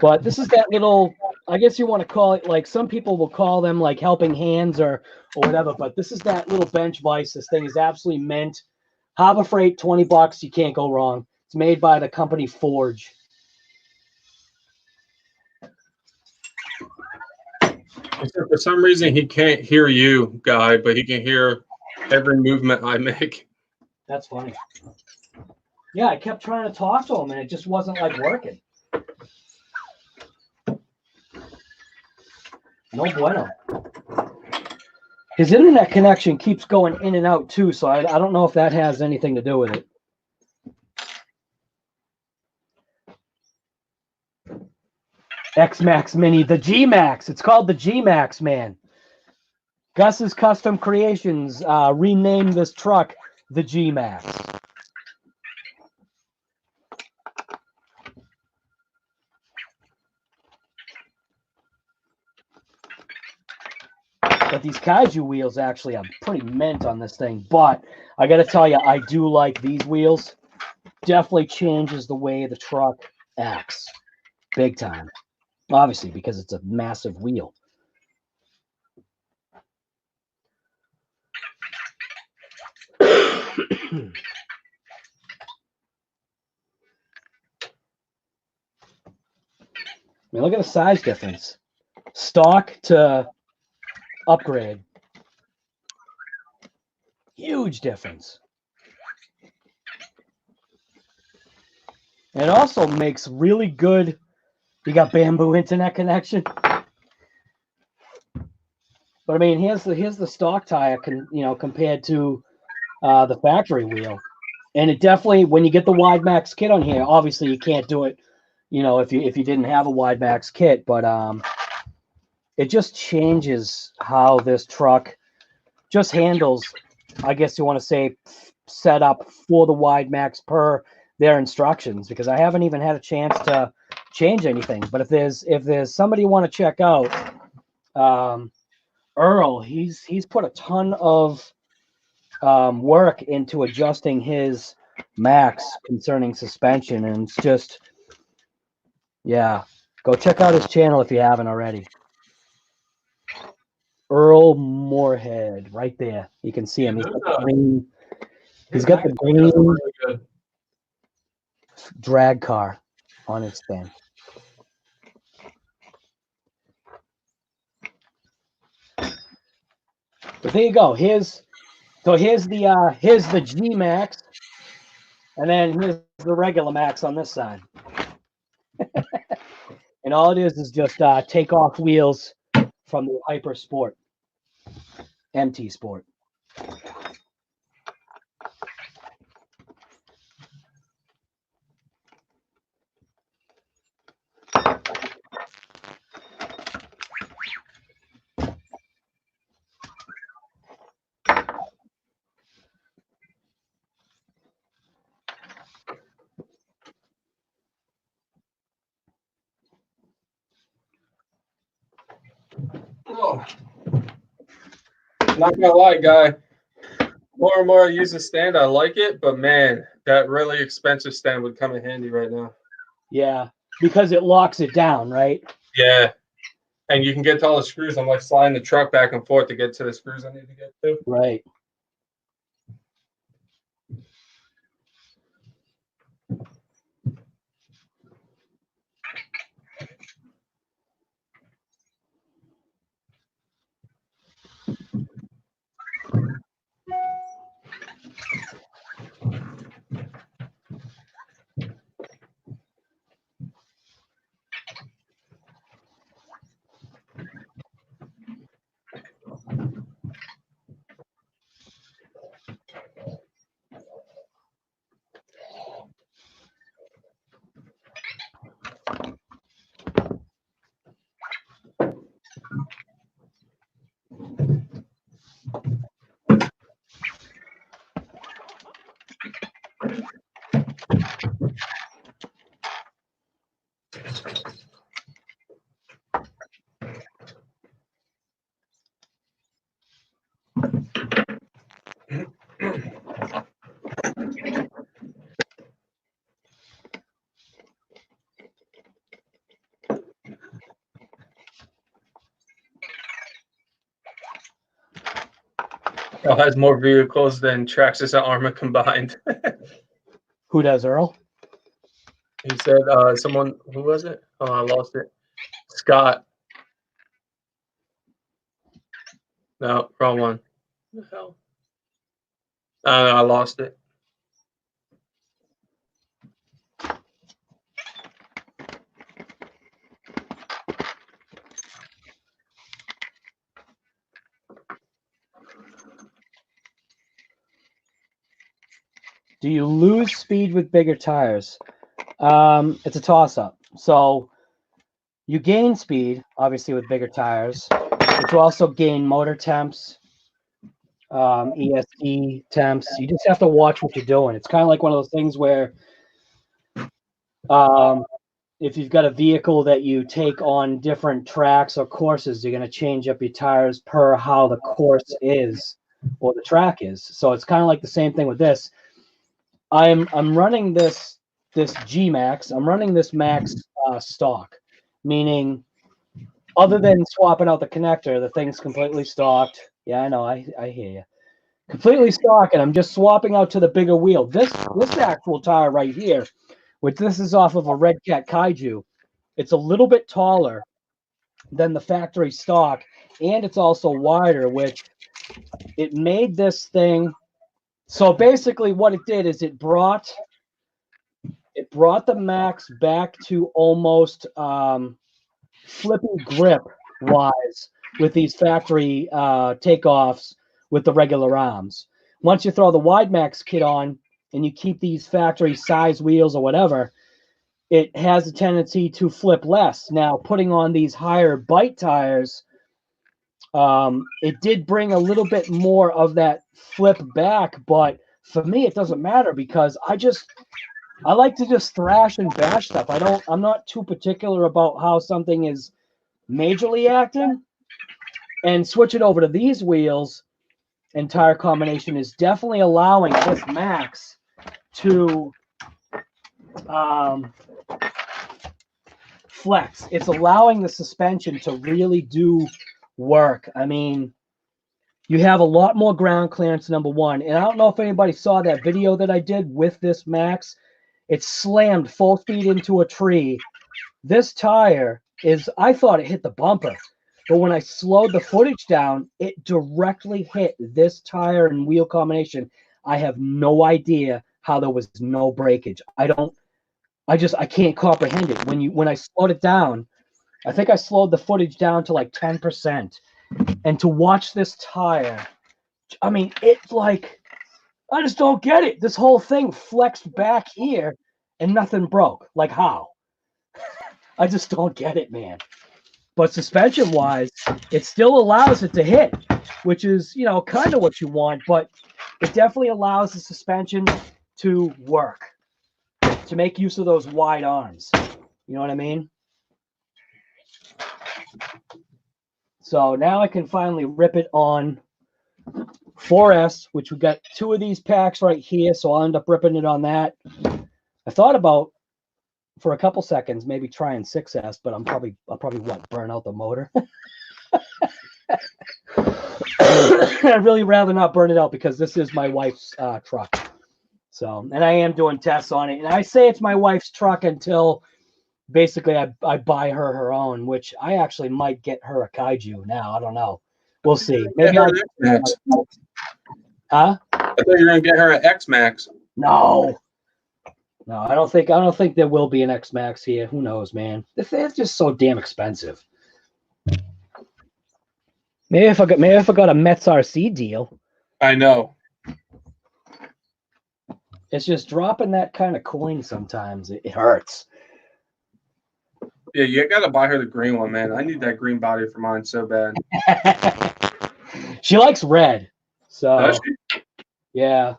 But this is that little, I guess you want to call it, like some people will call them like helping hands or whatever, but this is that little bench vise. This thing is absolutely mint. Harbor Freight, $20, you can't go wrong. It's made by the company Forge. Except for some reason he can't hear you, Guy, but he can hear every movement I make. That's funny. Yeah, I kept trying to talk to him and it just wasn't like working. No bueno. His internet connection keeps going in and out too, so I don't know if that has anything to do with it. X-Max Mini, the G-Max. It's called the G-Max, man. Gus's Custom Creations renamed this truck the G-Max. But these Kaiju wheels actually are pretty mint on this thing. But I got to tell you, I do like these wheels. Definitely changes the way the truck acts. Big time. Obviously, because it's a massive wheel. I mean, look at the size difference. Stock to upgrade. Huge difference. And it also makes really good. You got bamboo internet connection. But I mean, here's the stock tire, compared to the factory wheel. And it definitely, when you get the Wide Max kit on here, obviously you can't do it, if you didn't have a Wide Max kit, but it just changes how this truck just handles, I guess you want to say, set up for the Wide Max per their instructions, because I haven't even had a chance to change anything. But if there's somebody you want to check out, Earl, he's put a ton of work into adjusting his MAXX concerning suspension, and it's just, yeah, go check out his channel if you haven't already. Earl Moorhead, right there. You can see him. He's got the green. drag car on its thing. But there you go. Here's the G Max, and then here's the regular Max on this side. And all it is just takeoff wheels from the Hyper Sport, MT Sport. Oh. Not gonna lie, guy. More and more I use the stand, I like it, but man, that really expensive stand would come in handy right now. Yeah, because it locks it down, right? Yeah. And you can get to all the screws. I'm like sliding the truck back and forth to get to the screws I need to get to. Right. It has more vehicles than Traxxas and Arma combined. Who does, Earl? He said, someone, who was it? Oh, I lost it. Scott. No, wrong one. What the hell? I lost it. Do you lose speed with bigger tires? It's a toss-up. So you gain speed, obviously, with bigger tires, but you also gain motor temps, ESC temps. You just have to watch what you're doing. It's kind of like one of those things where if you've got a vehicle that you take on different tracks or courses, you're going to change up your tires per how the course is or the track is. So it's kind of like the same thing with this. I'm running this G Max. I'm running this Max stock, meaning other than swapping out the connector, the thing's completely stocked. Yeah, I know. I hear you. Completely stock, and I'm just swapping out to the bigger wheel. This actual tire right here, which this is off of a Red Cat Kaiju, it's a little bit taller than the factory stock, and it's also wider, which it made this thing. So basically what it did is it brought the Max back to almost flippy grip wise with these factory takeoffs with the regular arms. Once you throw the Wide Max kit on and you keep these factory size wheels or whatever, it has a tendency to flip less. Now, putting on these higher bite tires, it did bring a little bit more of that flip back, but for me it doesn't matter because I like to just thrash and bash stuff. I'm not too particular about how something is majorly acting, and switching over to these wheels and tire combination is definitely allowing this Max to flex. It's allowing the suspension to really do work. I mean, you have a lot more ground clearance, number one. And I don't know if anybody saw that video that I did with this Max. It slammed full speed into a tree. This tire is, I thought it hit the bumper, but when I slowed the footage down, it directly hit this tire and wheel combination. I have no idea how there was no breakage. I can't comprehend it. When I slowed it down, I think I slowed the footage down to like 10%. And to watch this tire, I mean, it's like, I just don't get it. This whole thing flexed back here and nothing broke. Like how? I just don't get it, man. But suspension-wise, it still allows it to hit, which is, you know, kind of what you want, but it definitely allows the suspension to work, to make use of those wide arms. You know what I mean? So now I can finally rip it on 4S, which we got 2 of these packs right here, so I'll end up ripping it on that. I thought about, for a couple seconds, maybe trying 6S, but I'll probably what, burn out the motor. I'd really rather not burn it out because this is my wife's truck. So, and I am doing tests on it. And I say it's my wife's truck until basically I buy her own, which I actually might get her a Kaiju now. I don't know. We'll see. Maybe I'll. Huh? I thought you were gonna get her an XMAXX. No, I don't think there will be an XMAXX here. Who knows, man? They're just so damn expensive. Maybe if I got a Metz RC deal. I know. It's just dropping that kind of coin sometimes. It hurts. Yeah, you gotta buy her the green one, man. I need that green body for mine so bad. She likes red, so Does she? yeah.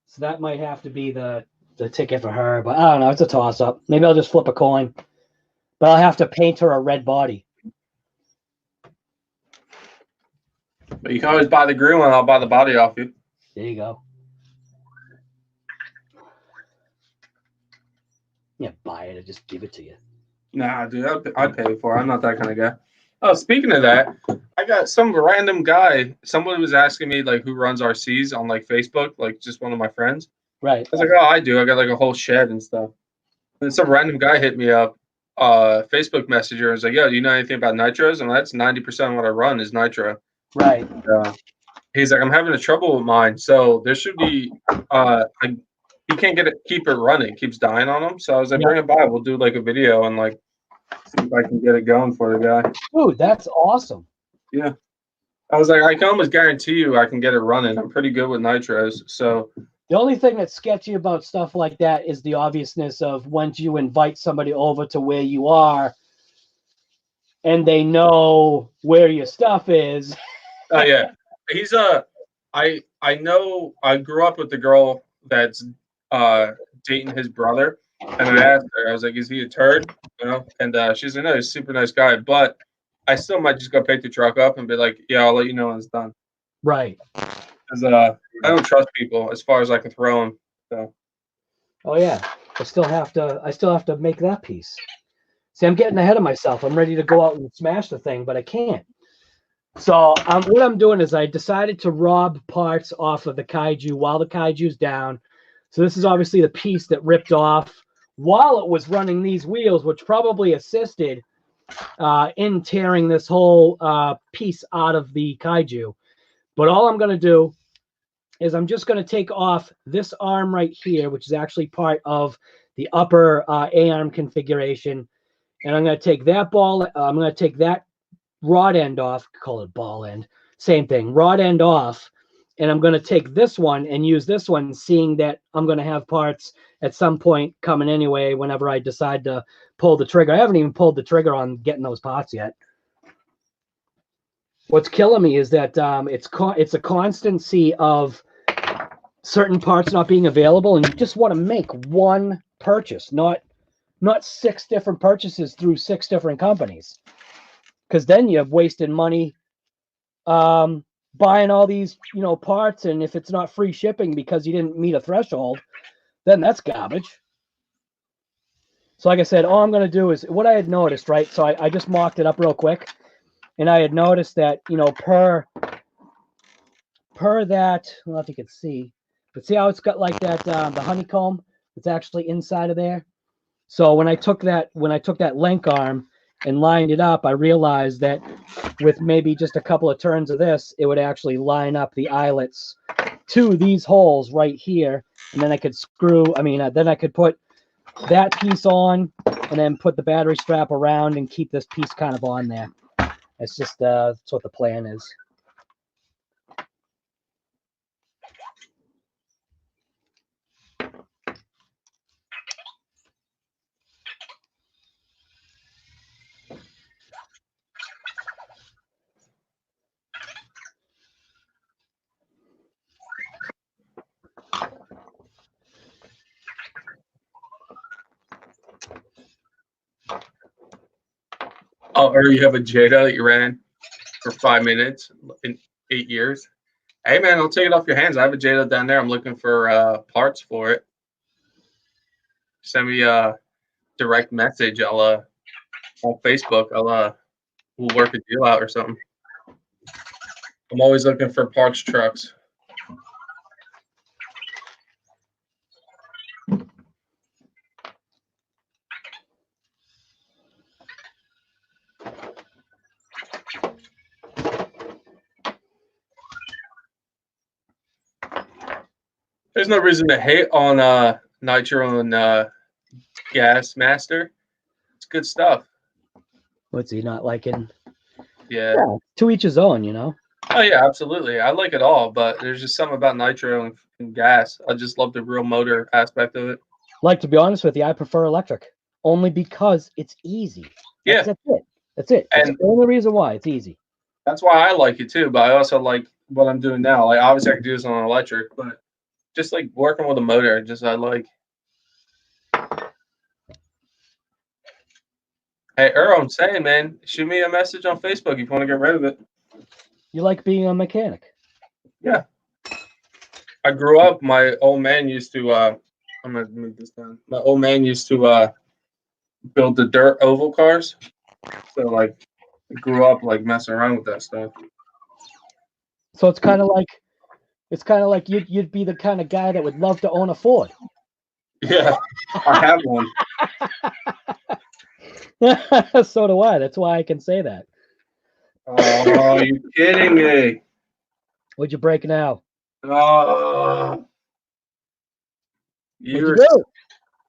So that might have to be the ticket for her, but I don't know. It's a toss-up. Maybe I'll just flip a coin, but I'll have to paint her a red body. But you can always buy the green one. I'll buy the body off you. There you go. Yeah, buy it. I just give it to you. Nah, dude, I'd pay for it. I'm not that kind of guy. Oh, speaking of that, I got some random guy. Somebody was asking me like who runs RCs on like Facebook, like just one of my friends. Right. I was like, oh, I do. I got like a whole shed and stuff. And some random guy hit me up, Facebook Messenger, and was like, yo, do you know anything about nitros? And that's 90% of what I run is nitro. Right. He's like, I'm having a trouble with mine. So there should be, he can't keep it running. It keeps dying on him. So I was like, bring it by. We'll do like a video and like see if I can get it going for the guy. Dude, that's awesome. Yeah. I was like, I can almost guarantee you I can get it running. I'm pretty good with nitros. So the only thing that's sketchy about stuff like that is the obviousness of once you invite somebody over to where you are and they know where your stuff is. Oh yeah. He's I know I grew up with the girl that's dating his brother, and I asked her, I was like, is he a turd? You know? And she's like, no, he's a super nice guy, but I still might just go pick the truck up and be like, yeah, I'll let you know when it's done. Right. Because I don't trust people as far as I can throw them. So. Oh yeah. I still have to make that piece. See, I'm getting ahead of myself. I'm ready to go out and smash the thing, but I can't. So what I'm doing is I decided to rob parts off of the Kaiju while the Kaiju's down. So this is obviously the piece that ripped off while it was running these wheels, which probably assisted in tearing this whole piece out of the Kaiju. But all I'm going to do is I'm just going to take off this arm right here, which is actually part of the upper A-arm configuration. And I'm going to take that I'm going to take that rod end off, call it ball end, same thing, rod end off, and I'm going to take this one and use this one, seeing that I'm going to have parts at some point coming anyway whenever I decide to pull the trigger. I haven't even pulled the trigger on getting those parts yet. What's killing me is that it's a constancy of certain parts not being available, and you just want to make one purchase, not 6 different purchases through 6 different companies. Because then you have wasted money buying all these, parts, and if it's not free shipping because you didn't meet a threshold, then that's garbage. So like I said, all I'm going to do is what I had noticed, right? So I just mocked it up real quick, and I had noticed that, per that, I don't know if you can see, but see how it's got like that, the honeycomb It's actually inside of there. So when I took that link arm and lined it up, I realized that with maybe just a couple of turns of this, it would actually line up the eyelets to these holes right here. And then I could then I could put that piece on and then put the battery strap around and keep this piece kind of on there. It's just, that's what the plan is. Oh, or you have a Jada that you ran for 5 minutes in 8 years. Hey, man, I'll take it off your hands. I have a Jada down there. I'm looking for parts for it. Send me a direct message. I'll on Facebook. We'll work a deal out or something. I'm always looking for parts trucks. There's no reason to hate on Nitro and Gas Master. It's good stuff. What's he not liking? Yeah. To each his own, you know? Oh, yeah, absolutely. I like it all, but there's just something about Nitro and Gas. I just love the real motor aspect of it. Like, to be honest with you, I prefer electric. Only because it's easy. That's it. That's it. That's the only reason why. It's easy. That's why I like it too, but I also like what I'm doing now. Like, obviously I can do this on electric, but just like working with a motor, I like. Hey, Earl, I'm saying, man, shoot me a message on Facebook if you want to get rid of it. You like being a mechanic? Yeah. I grew up, my old man used to, I'm going to move this down. My old man used to build the dirt oval cars. So, like, I grew up, like, messing around with that stuff. So it's kind of like you'd be the kind of guy that would love to own a Ford. Yeah, I have one. So do I. That's why I can say that. Oh, you kidding me? What'd you break now? Oh,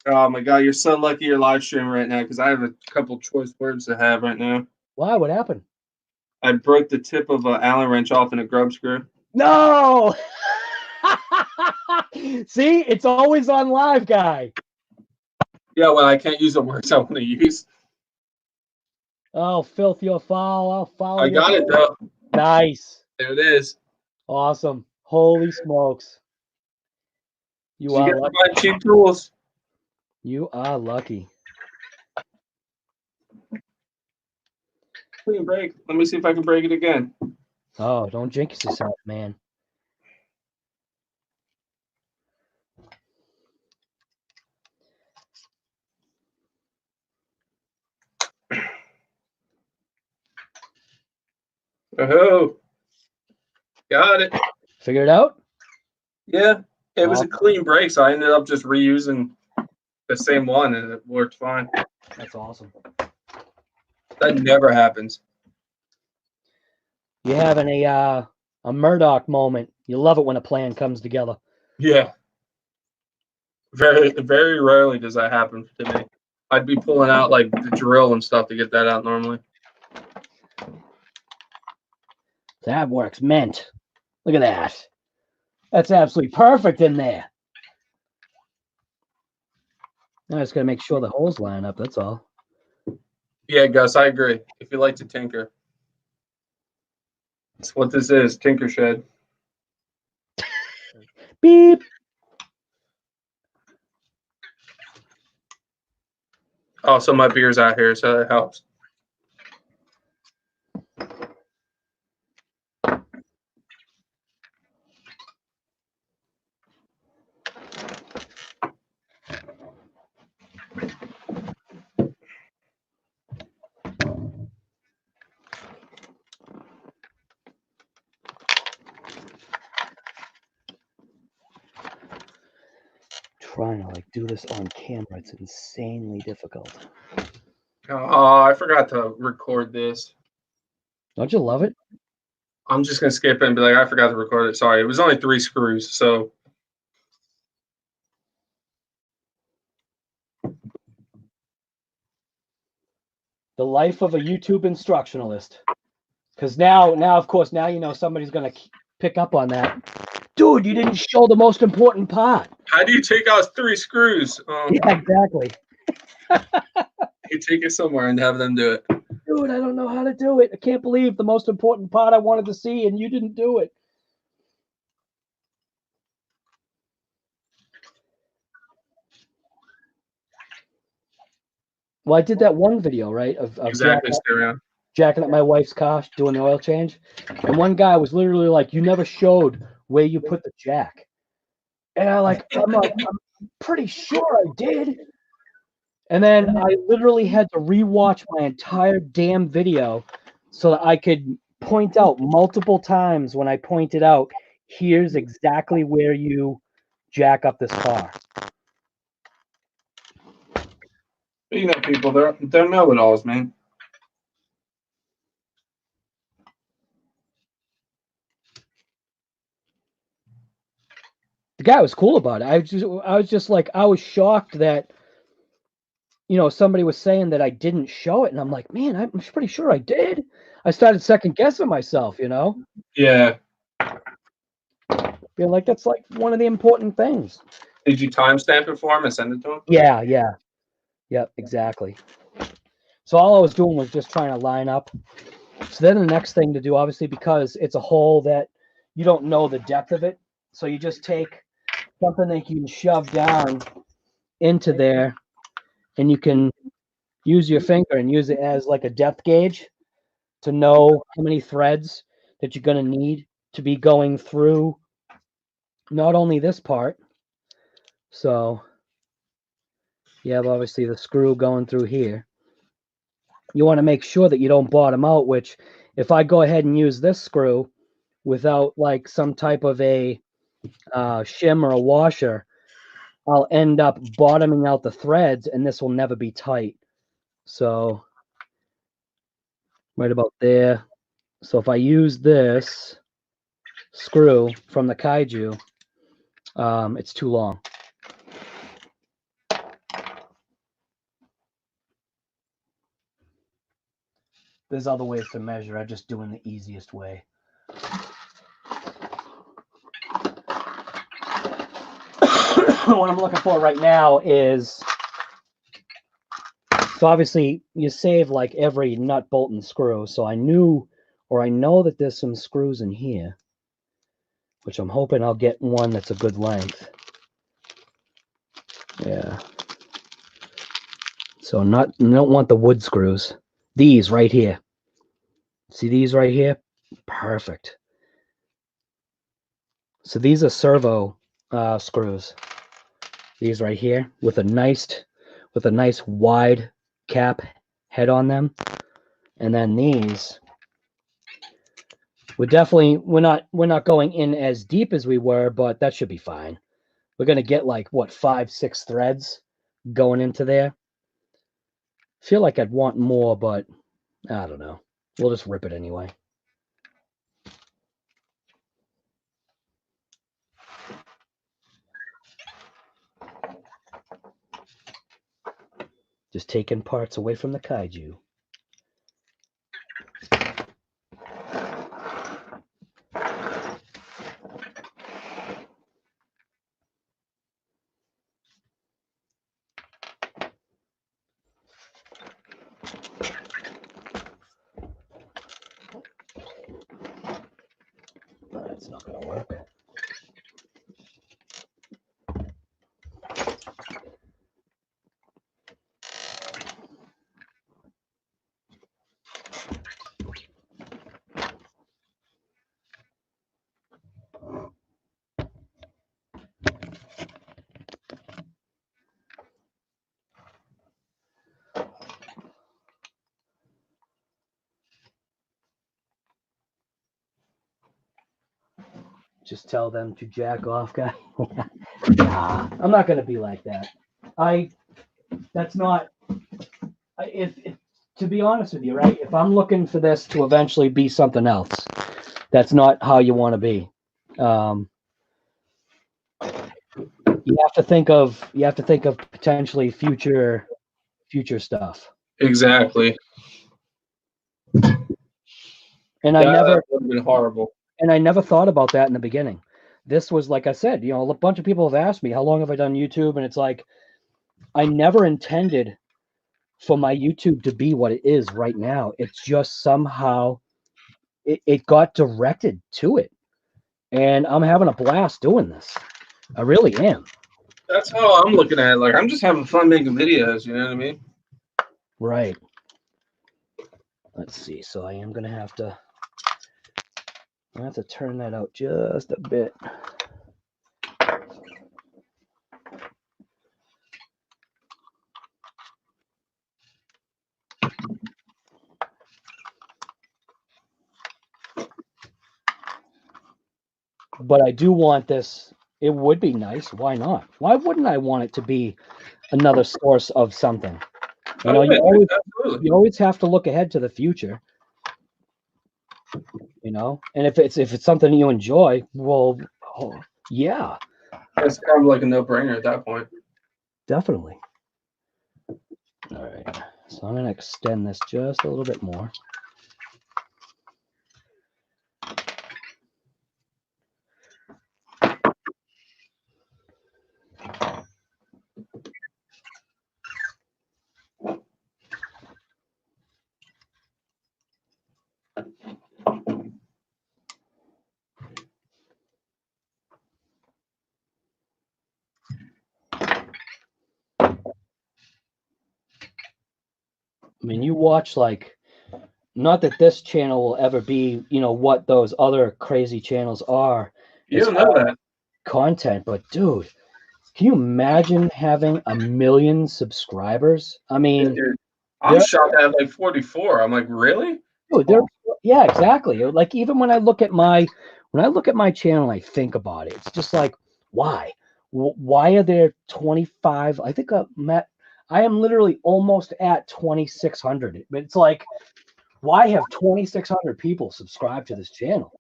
oh my God, you're so lucky you're live streaming right now because I have a couple choice words to have right now. Why? What happened? I broke the tip of an Allen wrench off in a grub screw. No! See, it's always on live, guy. Yeah, well, I can't use the words I want to use. Oh, filth your foul. I'll follow I got it, though. Nice. There it is. Awesome. Holy smokes. You are lucky. Buy cheap tools. You are lucky. Clean break. Let me see if I can break it again. Oh, don't jinx yourself, man. Oh, got it. Figure it out? Yeah, it was a clean break, so I ended up just reusing the same one, and it worked fine. That's awesome. That never happens. You're having a Murdoch moment. You love it when a plan comes together. Yeah. Very, very rarely does that happen to me. I'd be pulling out like the drill and stuff to get that out normally. That works mint. Look at that. That's absolutely perfect in there. I just got to make sure the holes line up. That's all. Yeah, Gus, I agree. If you like to tinker. That's what this is, Tinker Shed. Beep. Also, my beer's out here, so that helps. trying to like do this on camera. It's insanely difficult. Oh, I forgot to record this. Don't you love it? I'm just gonna skip it and be like, I forgot to record it. Sorry, it was only 3 screws, so. The life of a YouTube instructionalist. Because now, of course, now you know somebody's gonna pick up on that. Dude, you didn't show the most important part. How do you take out 3 screws? Yeah, exactly. You take it somewhere and have them do it. Dude, I don't know how to do it. I can't believe the most important part I wanted to see and you didn't do it. Well, I did that one video, right, of Exactly. Stay around. jacking up my wife's car, doing the oil change. And one guy was literally like, you never showed where you put the jack. And I'm pretty sure I did. And then I literally had to rewatch my entire damn video so that I could point out multiple times when I pointed out, here's exactly where you jack up this car. You know, people, they're know-it-alls, man. The guy was cool about it. I was just like, I was shocked that, you know, somebody was saying that I didn't show it, and I'm like, man, I'm pretty sure I did. I started second guessing myself, you know. Yeah. Feel like that's like one of the important things. Did you timestamp it for him and send it to him? Yep, exactly. So all I was doing was just trying to line up. So then the next thing to do, obviously, because it's a hole that you don't know the depth of it, so you just take something that you can shove down into there, and you can use your finger and use it as like a depth gauge to know how many threads that you're going to need to be going through not only this part. So you have obviously the screw going through here. You want to make sure that you don't bottom out, which if I go ahead and use this screw without like some type of a shim or a washer, I'll end up bottoming out the threads and this will never be tight. So right about there. So if I use this screw from the Kaiju, it's too long. There's other ways to measure. I'm just doing the easiest way. What I'm looking for right now is, so obviously you save like every nut, bolt, and screw. So I know that there's some screws in here, which I'm hoping I'll get one that's a good length. Yeah. So you don't want the wood screws. These right here. See these right here? Perfect. So these are servo screws. These right here with a nice wide cap head on them. And then these, we're not going in as deep as we were, but that should be fine. We're gonna get like what, 5-6 threads going into there. Feel like I'd want more, but I don't know. We'll just rip it anyway. Just taking parts away from the Kaiju. That's not gonna work. Just tell them to jack off, guy. Nah, I'm not gonna be like that. That's not. If to be honest with you, right? If I'm looking for this to eventually be something else, that's not how you want to be. You have to think of potentially future stuff. Exactly. And I never would have been horrible. And I never thought about that in the beginning. This was, like I said, a bunch of people have asked me, how long have I done YouTube? And it's like, I never intended for my YouTube to be what it is right now. It's just somehow it got directed to it. And I'm having a blast doing this. I really am. That's how I'm looking at it. Like, I'm just having fun making videos. You know what I mean? Right. Let's see. So I am going to have to turn that out just a bit. But I do want this. It would be nice. Why not? Why wouldn't I want it to be another source of something? You know, you always have to look ahead to the future. You know, and if it's something you enjoy, well, yeah, it's kind of like a no-brainer at that point. Definitely. All right, so I'm gonna extend this just a little bit more. I mean, you watch, like, not that this channel will ever be, what those other crazy channels are. You don't know that. Content, but dude, can you imagine having 1 million subscribers? I mean, I'm shocked at like 44. I'm like, really? Dude, yeah, exactly. Like, even when I look at my channel, I think about it. It's just like, why? Why are there 25? I think I am literally almost at 2,600. It's like, why have 2,600 people subscribe to this channel?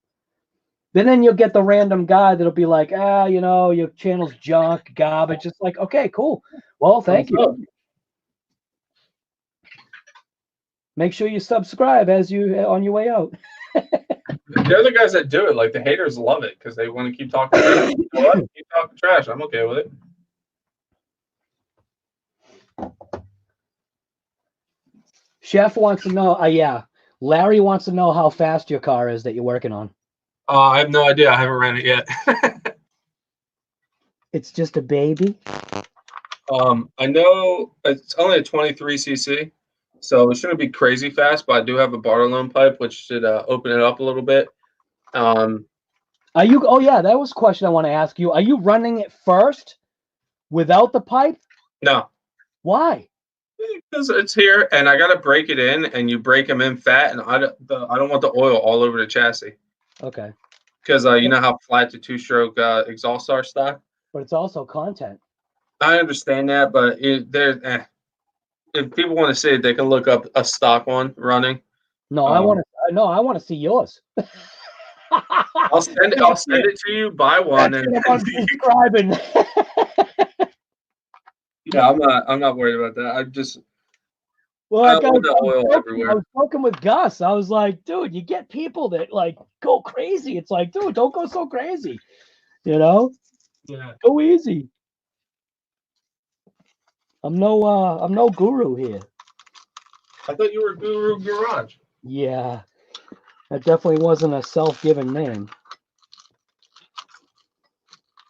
Then you'll get the random guy that'll be like, your channel's junk, garbage. It's like, okay, cool. Well, thank you. Make sure you subscribe on your way out. They're the guys that do it. Like, the haters love it because they want to keep talking trash. You know what? Keep talking trash. I'm okay with it. Chef wants to know. Yeah, Larry wants to know how fast your car is that you're working on. I have no idea. I haven't ran it yet. It's just a baby. I know it's only a 23cc, so it shouldn't be crazy fast. But I do have a Bartolone pipe, which should open it up a little bit. Are you? Oh yeah, that was a question I want to ask you. Are you running it first without the pipe? No. Why? Because it's here, and I gotta break it in, and you break them in fat, and I don't want the oil all over the chassis. Okay. Because you know how flat the two-stroke exhaust are stock. But it's also content. I understand that, but if people want to see it, they can look up a stock one running. No, I want to see yours. I'll send it to you. Buy one, and subscribing. Yeah, I'm not worried about that. I just well, I want the oil everywhere. I was talking with Gus. I was like, dude, you get people that like go crazy. It's like, dude, don't go so crazy. You know? Yeah. Go easy. I'm no guru here. I thought you were Guru Garage. Yeah. That definitely wasn't a self-given name.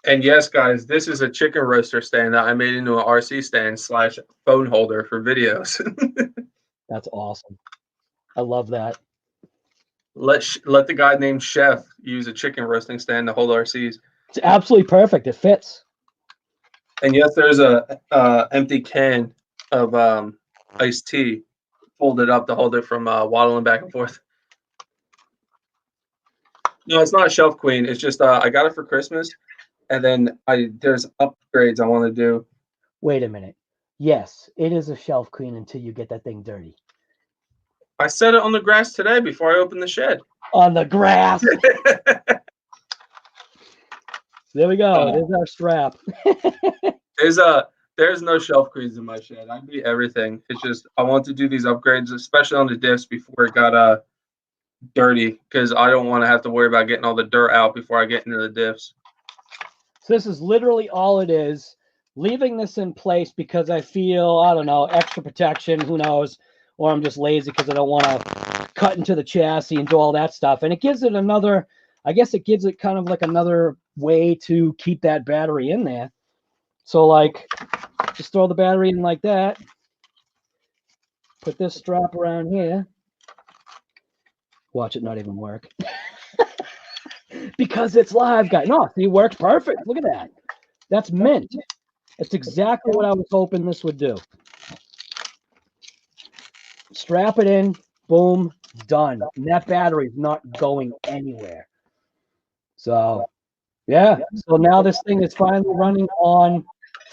And yes, guys, this is a chicken roaster stand that I made into an RC stand / phone holder for videos. That's awesome. I love that. Let the guy named Chef use a chicken roasting stand to hold RCs. It's absolutely perfect. It fits. And yes, there's a empty can of iced tea folded up to hold it from waddling back and forth. No, it's not a Shelf Queen. It's just I got it for Christmas, and then there's upgrades I want to do. Wait a minute. Yes, it is a shelf clean until you get that thing dirty. I set it on the grass today before I opened the shed. On the grass. There we go. There's our strap. There's no shelf cleans in my shed. I beat everything. It's just I want to do these upgrades, especially on the diffs before it got dirty, because I don't want to have to worry about getting all the dirt out before I get into the diffs. So this is literally all it is. Leaving this in place because I feel, I don't know, extra protection, who knows, or I'm just lazy because I don't want to cut into the chassis and do all that stuff. And it gives it another, I guess it gives it kind of like another way to keep that battery in there. So like, just throw the battery in like that. Put this strap around here. Watch it not even work. Because it's live, guys. No, it works perfect. Look at that. That's mint. That's exactly what I was hoping this would do. Strap it in, boom, done. And that battery is not going anywhere. So, yeah. So now this thing is finally running on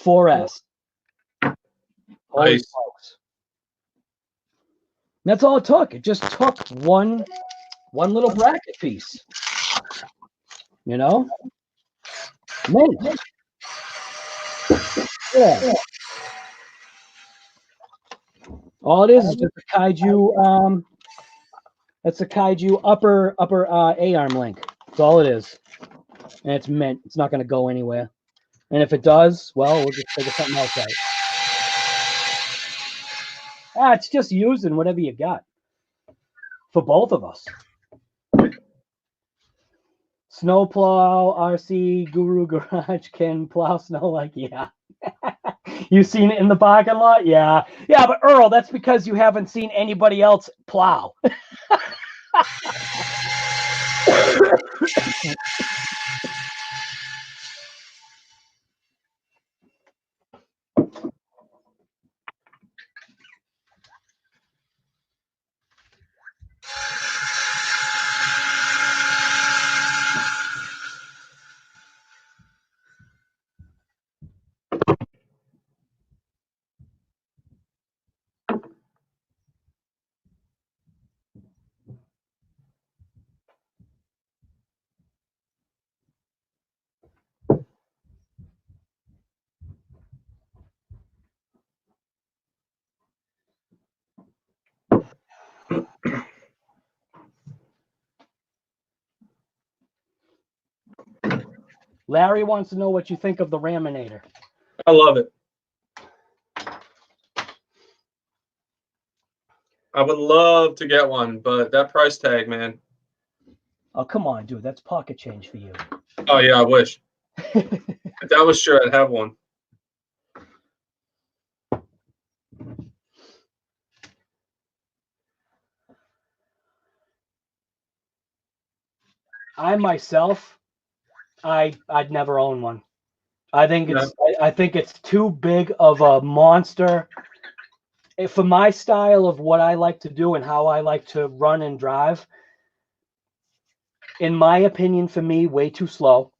4S. Holy smokes. That's all it took. It just took one little bracket piece. You know? Mint. Yeah. All it is just a Kaiju. That's a Kaiju upper A-arm link. That's all it is, and it's mint. It's not going to go anywhere. And if it does, well, we'll just figure something else out. It's just using whatever you got for both of us. Snowplow RC Guru Garage can plow snow like, yeah. You seen it in the parking lot? Yeah. Yeah, but Earl, that's because you haven't seen anybody else plow. Larry wants to know what you think of the Raminator. I love it. I would love to get one, but that price tag, man. Oh, come on, dude. That's pocket change for you. Oh, yeah, I wish. If that was true, I'd have one. I myself, I'd never own one. I think it's too big of a monster. For my style of what I like to do and how I like to run and drive, in my opinion, for me, way too slow.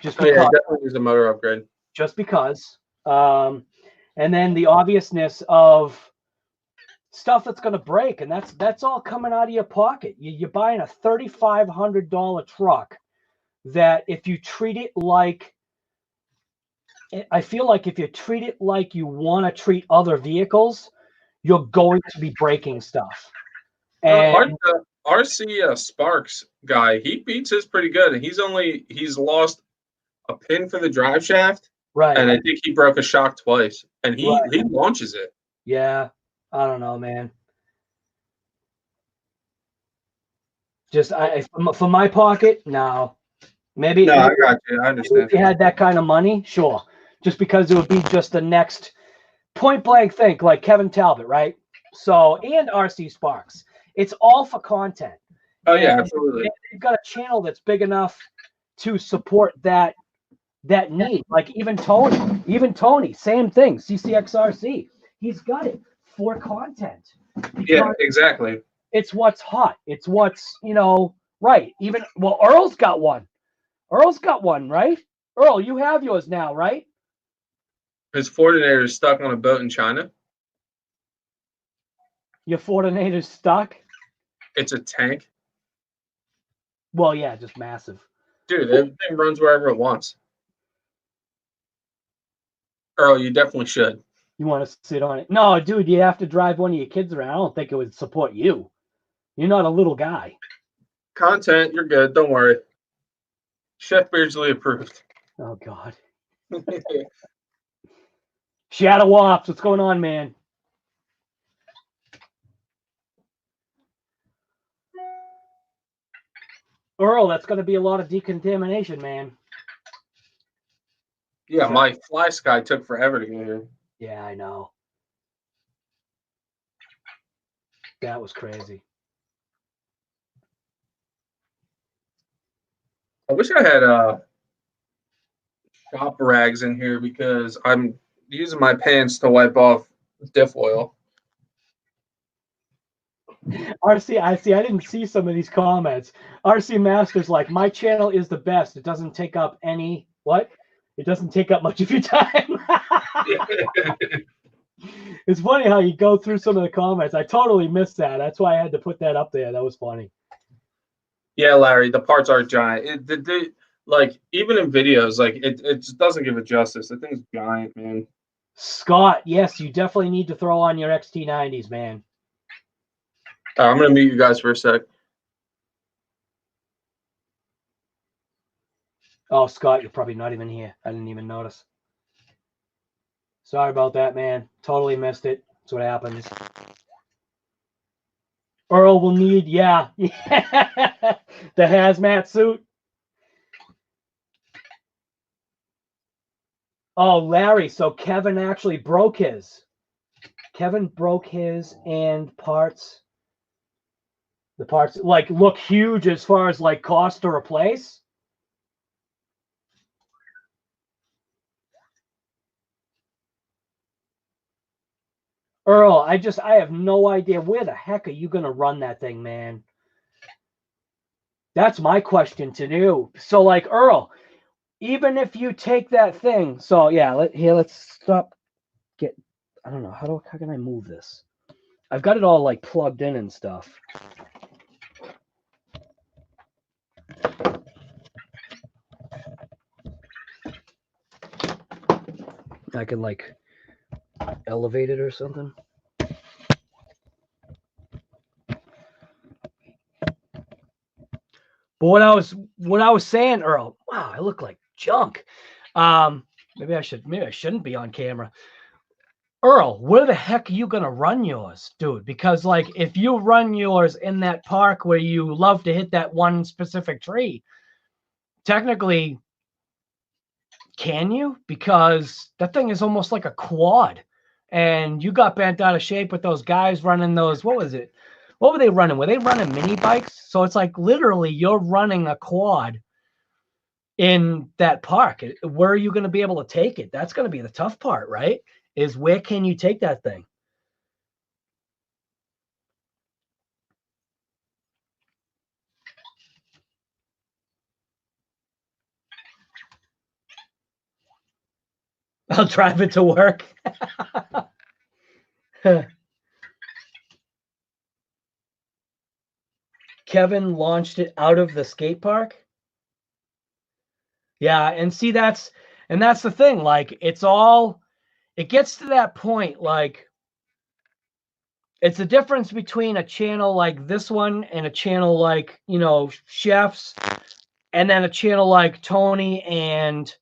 Just because, yeah, definitely is a motor upgrade. Just because. And then the obviousness of stuff that's going to break, and that's all coming out of your pocket. You're buying a $3,500 truck that if you treat it like, I feel like if you treat it like you want to treat other vehicles, you're going to be breaking stuff. And RC Sparks guy, he beats his pretty good, and he's lost a pin for the drive shaft, right? And I think he broke a shock twice, and he launches it. Yeah, I don't know, man. Just for my pocket, no. Maybe I got you. I understand. If you had that kind of money, sure. Just because it would be just the next point blank think, like Kevin Talbot, right? So, and RC Sparks. It's all for content. Oh, yeah, absolutely. They've got a channel that's big enough to support that need. Like even Tony, same thing. CCXRC. He's got it for content. Yeah, exactly. It's what's hot. It's what's, right. Earl's got one. Right? Earl, you have yours now, right? His Fortinator is stuck on a boat in China. Your Fortinator's stuck? It's a tank. Well, yeah, just massive. Dude, that thing runs wherever it wants. Earl, you definitely should. You want to sit on it? No, dude, you have to drive one of your kids around. I don't think it would support you. You're not a little guy. Content, you're good. Don't worry. Chef Beardsley approved. Oh, God. Shadow Wops, what's going on, man? Earl, that's going to be a lot of decontamination, man. Yeah, my Fly Sky took forever to get here. Yeah, I know. That was crazy. I wish I had shop rags in here because I'm using my pants to wipe off diff oil. RC, I didn't see some of these comments. RC Master's like, my channel is the best. It doesn't take up any, what? It doesn't take up much of your time. It's funny how you go through some of the comments. I totally missed that. That's why I had to put that up there. That was funny. Yeah, Larry, the parts are giant. Like, even in videos, like, it just doesn't give it justice. The thing's giant, man. Scott, yes, you definitely need to throw on your XT90s, man. I'm going to mute you guys for a sec. Oh, Scott, you're probably not even here. I didn't even notice. Sorry about that, man. Totally missed it. That's what happens. Earl will need, yeah. The hazmat suit. Oh, Larry, so Kevin actually broke his. Kevin broke his and parts. The parts, like, look huge as far as, like, cost to replace. Earl, I have no idea. Where the heck are you going to run that thing, man? That's my question to you. So, like, Earl, even if you take that thing, so yeah, let's stop. I don't know how can I move this? I've got it all like plugged in and stuff. I can like elevate it or something. But what I was saying, Earl, wow, I look like junk. Maybe I shouldn't be on camera. Earl, where the heck are you gonna run yours, dude? Because like if you run yours in that park where you love to hit that one specific tree, technically, can you? Because that thing is almost like a quad. And you got bent out of shape with those guys running those, what was it? What were they running? Were they running mini bikes? So it's like literally you're running a quad in that park. Where are you going to be able to take it? That's going to be the tough part, right? Is where can you take that thing? I'll drive it to work. Kevin launched it out of the skate park. Yeah, and see that's the thing. Like it gets to that point. Like it's the difference between a channel like this one and a channel like, you know, Chefs, and then a channel like Tony and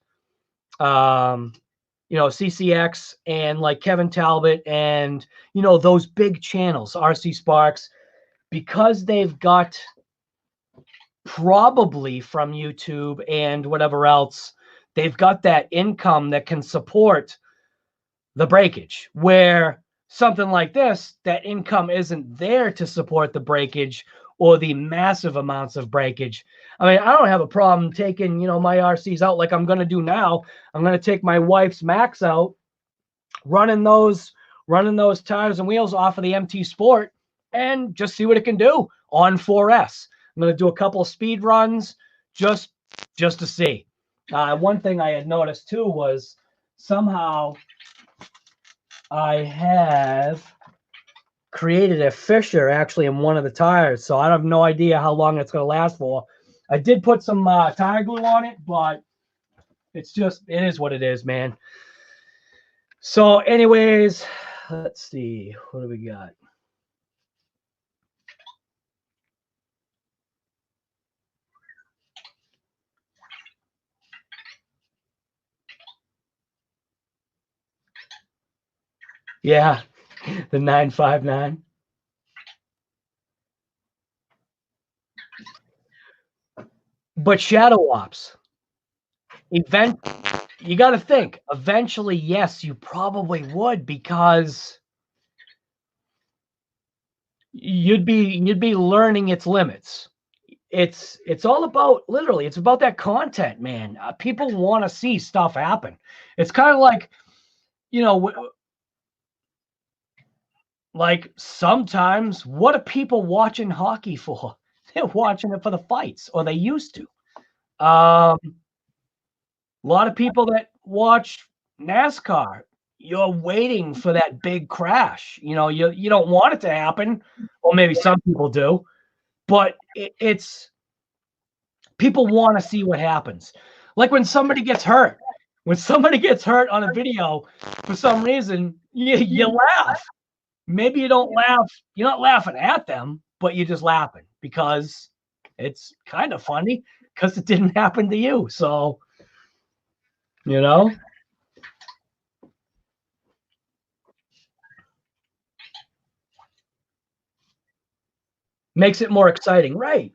you know, CCX and like Kevin Talbot and, you know, those big channels, RC Sparks, because they've got probably from YouTube and whatever else, they've got that income that can support the breakage, where something like this, that income isn't there to support the breakage or the massive amounts of breakage. I mean, I don't have a problem taking, you know, my RCs out like I'm going to do now. I'm going to take my wife's MAXX out, running those tires and wheels off of the MT Sport and just see what it can do on 4S. I'm going to do a couple of speed runs just to see. One thing I had noticed too was somehow I have created a fissure actually in one of the tires, so I have no idea how long it's going to last for. I did put some tire glue on it, but it is what it is, man. So anyways, let's see, what do we got? Yeah, the 959. But shadow ops, you got to think, eventually, yes, you probably would, because you'd be learning its limits. It's all about, literally, it's about that content, man. People want to see stuff happen. It's kind of like, you know, like sometimes, what are people watching hockey for? They're watching it for the fights, or they used to. A lot of people that watch NASCAR, you're waiting for that big crash. You know, you don't want it to happen, or maybe some people do, but it's people want to see what happens. Like when somebody gets hurt. When somebody gets hurt on a video, for some reason, you laugh. Maybe you don't laugh. You're not laughing at them, but you're just laughing because it's kind of funny because it didn't happen to you. So, you know. Makes it more exciting, right?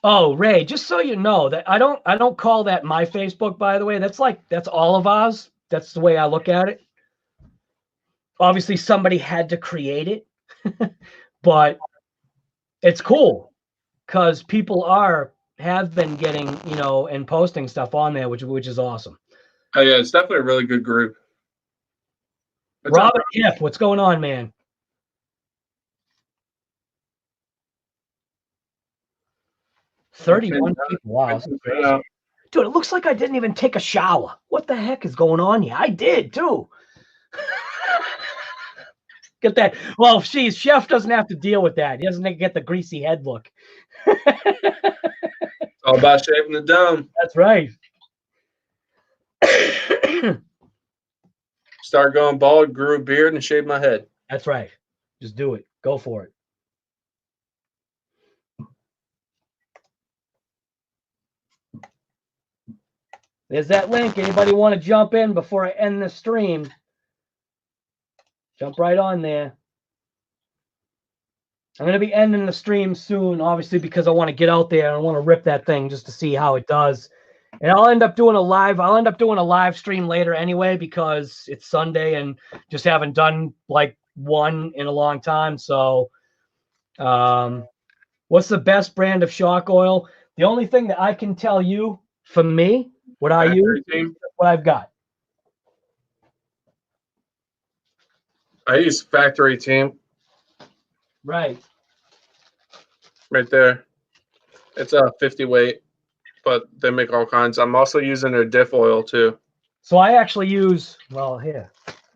Oh, Ray, just so you know that I don't call that my Facebook, by the way. That's all of ours. That's the way I look at it. Obviously somebody had to create it, but it's cool because people have been getting, and posting stuff on there, which is awesome. Oh yeah, it's definitely a really good group. Robert Hip, what's going on, man? $31 people. Wow, this is crazy. Dude, it looks like I didn't even take a shower. What the heck is going on here? I did too. Get that. Well, geez, Chef doesn't have to deal with that. He doesn't get the greasy head look. It's all about shaving the dome. That's right. Start going bald, grew a beard, and shaved my head. That's right. Just do it. Go for it. There's that link. Anybody want to jump in before I end the stream? Jump right on there. I'm going to be ending the stream soon, obviously, because I want to get out there and I want to rip that thing just to see how it does. And I'll end up doing a live stream later anyway, because it's Sunday and just haven't done like one in a long time. So what's the best brand of shock oil? The only thing that I can tell you, for me, what I use, what I've got. I use Factory Team. Right. Right there. It's a 50 weight, but they make all kinds. I'm also using their diff oil too. So I actually use, well, here.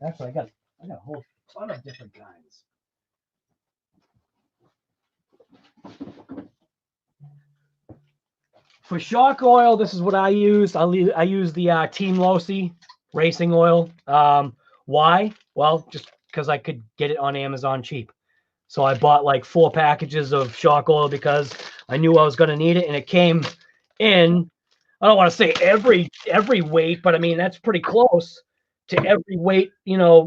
Actually, I got a whole ton of different kinds. For shock oil, this is what I use. I use the Team Losi racing oil. Why? Well, just because I could get it on Amazon cheap. So I bought like 4 packages of shock oil because I knew I was going to need it, and it came in. I don't want to say every weight, but I mean that's pretty close to every weight,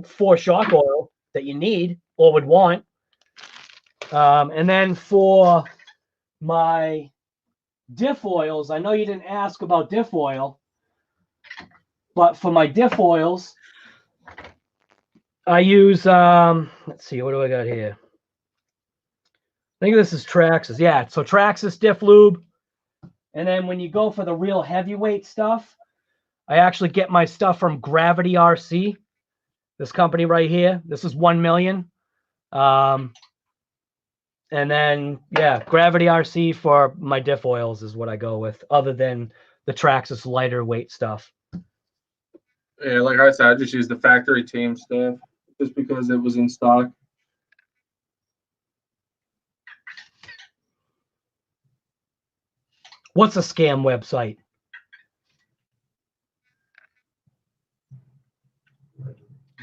for shock oil that you need or would want. And then for my diff oils, I know you didn't ask about diff oil, but for my diff oils, I use let's see, what do I got here? I think this is Traxxas. Yeah, so Traxxas Diff Lube. And then when you go for the real heavyweight stuff, I actually get my stuff from Gravity RC, this company right here. This is 1 million. And then, yeah, Gravity RC for my diff oils is what I go with, other than the Traxxas lighter weight stuff. Yeah, like I said, I just use the factory team stuff just because it was in stock. What's a scam website?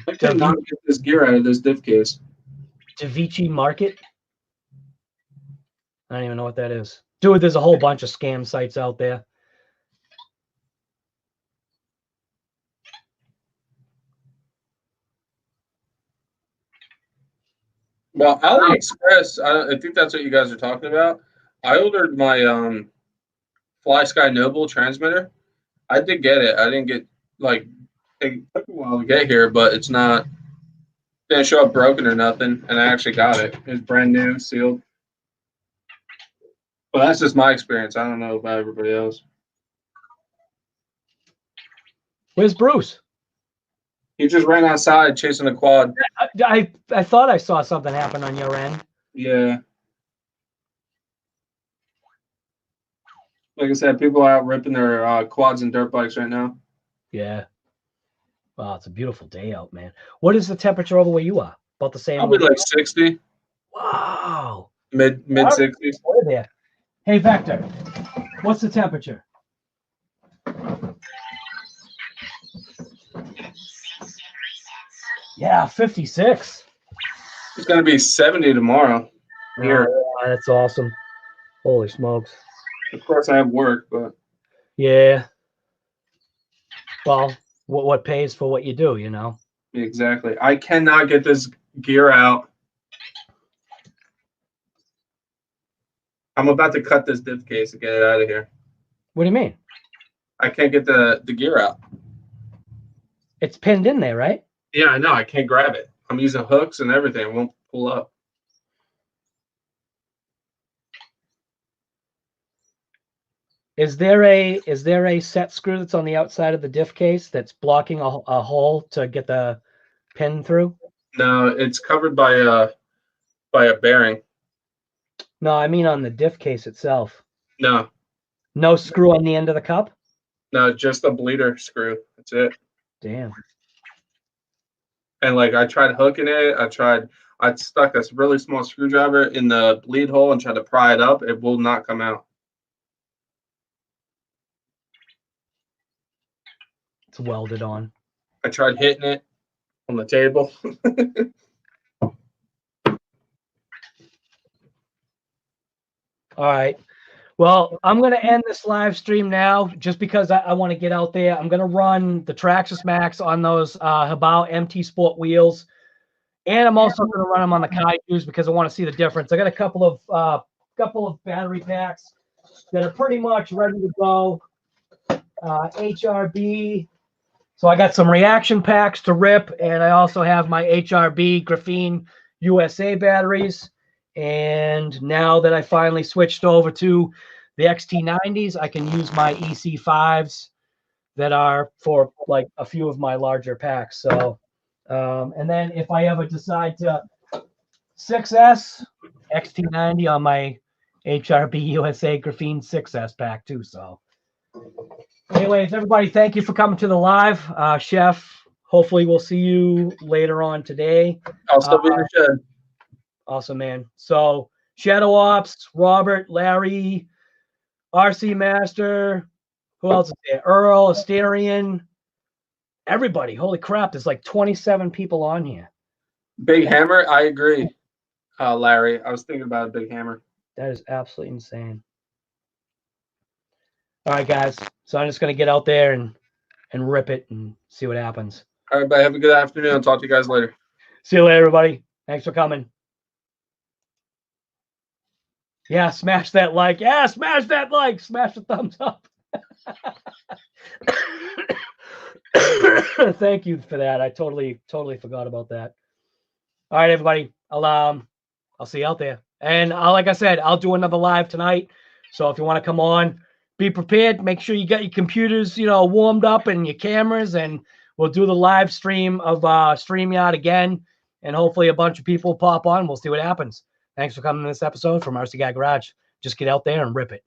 I cannot get this gear out of this diff case. Davichi Market? I don't even know what that is. Dude, there's a whole bunch of scam sites out there. Well, AliExpress, I think that's what you guys are talking about. I ordered my Fly Sky Noble transmitter. I did get it. I didn't get, like, it took a while to get here, but it's not, didn't show up broken or nothing, and I actually got it. It's brand new, sealed. But that's just my experience. I don't know about everybody else. Where's Bruce? He just ran outside chasing a quad. I thought I saw something happen on your end. Yeah. Like I said, people are out ripping their quads and dirt bikes right now. Yeah. Wow, it's a beautiful day out, man. What is the temperature over where you are? About the same? Probably like 60. Wow. Mid 60s. There. Hey, Vector, what's the temperature? Yeah, 56. It's going to be 70 tomorrow. Here. Oh, that's awesome. Holy smokes. Of course, I have work, but. Yeah. Well, what pays for what you do, you know? Exactly. I cannot get this gear out. I'm about to cut this diff case and get it out of here. What do you mean? I can't get the gear out. It's pinned in there, right? Yeah, I know. I can't grab it. I'm using hooks and everything. It won't pull up. Is there a set screw that's on the outside of the diff case that's blocking a hole to get the pin through? No, it's covered by a bearing. No, I mean on the diff case itself. No. No screw on the end of the cup? No, just a bleeder screw. That's it. Damn. And like I tried hooking it. I stuck a really small screwdriver in the bleed hole and tried to pry it up. It will not come out. It's welded on. I tried hitting it on the table. All right. Well, I'm going to end this live stream now just because I want to get out there. I'm going to run the Traxxas MAXX on those Habao MT Sport wheels. And I'm also going to run them on the Kaijus because I want to see the difference. I got a couple of battery packs that are pretty much ready to go. HRB. So I got some reaction packs to rip, and I also have my HRB Graphene USA batteries. And now that I finally switched over to the XT90s, I can use my EC5s that are for like a few of my larger packs. So, and then if I ever decide to 6S, XT90 on my HRB USA Graphene 6S pack too. So anyways, everybody, thank you for coming to the live. Chef, hopefully we'll see you later on today. I'll still be in the shed. Awesome, man. So Shadow Ops, Robert, Larry, RC Master, who else is there? Earl, Asterian, everybody. Holy crap, there's like 27 people on here. Big Hammer, I agree. Larry, I was thinking about a Big Hammer. That is absolutely insane. All right, guys. So I'm just going to get out there and rip it and see what happens. All right, bye. Have a good afternoon. I'll talk to you guys later. See you later, everybody. Thanks for coming. Yeah, smash that like. Yeah, smash that like. Smash the thumbs up. Thank you for that. I totally forgot about that. All right, everybody. I'll see you out there. And like I said, I'll do another live tonight. So if you want to come on, be prepared. Make sure you got your computers, warmed up and your cameras, and we'll do the live stream of StreamYard again. And hopefully a bunch of people pop on. We'll see what happens. Thanks for coming to this episode from RC Guy Garage. Just get out there and rip it.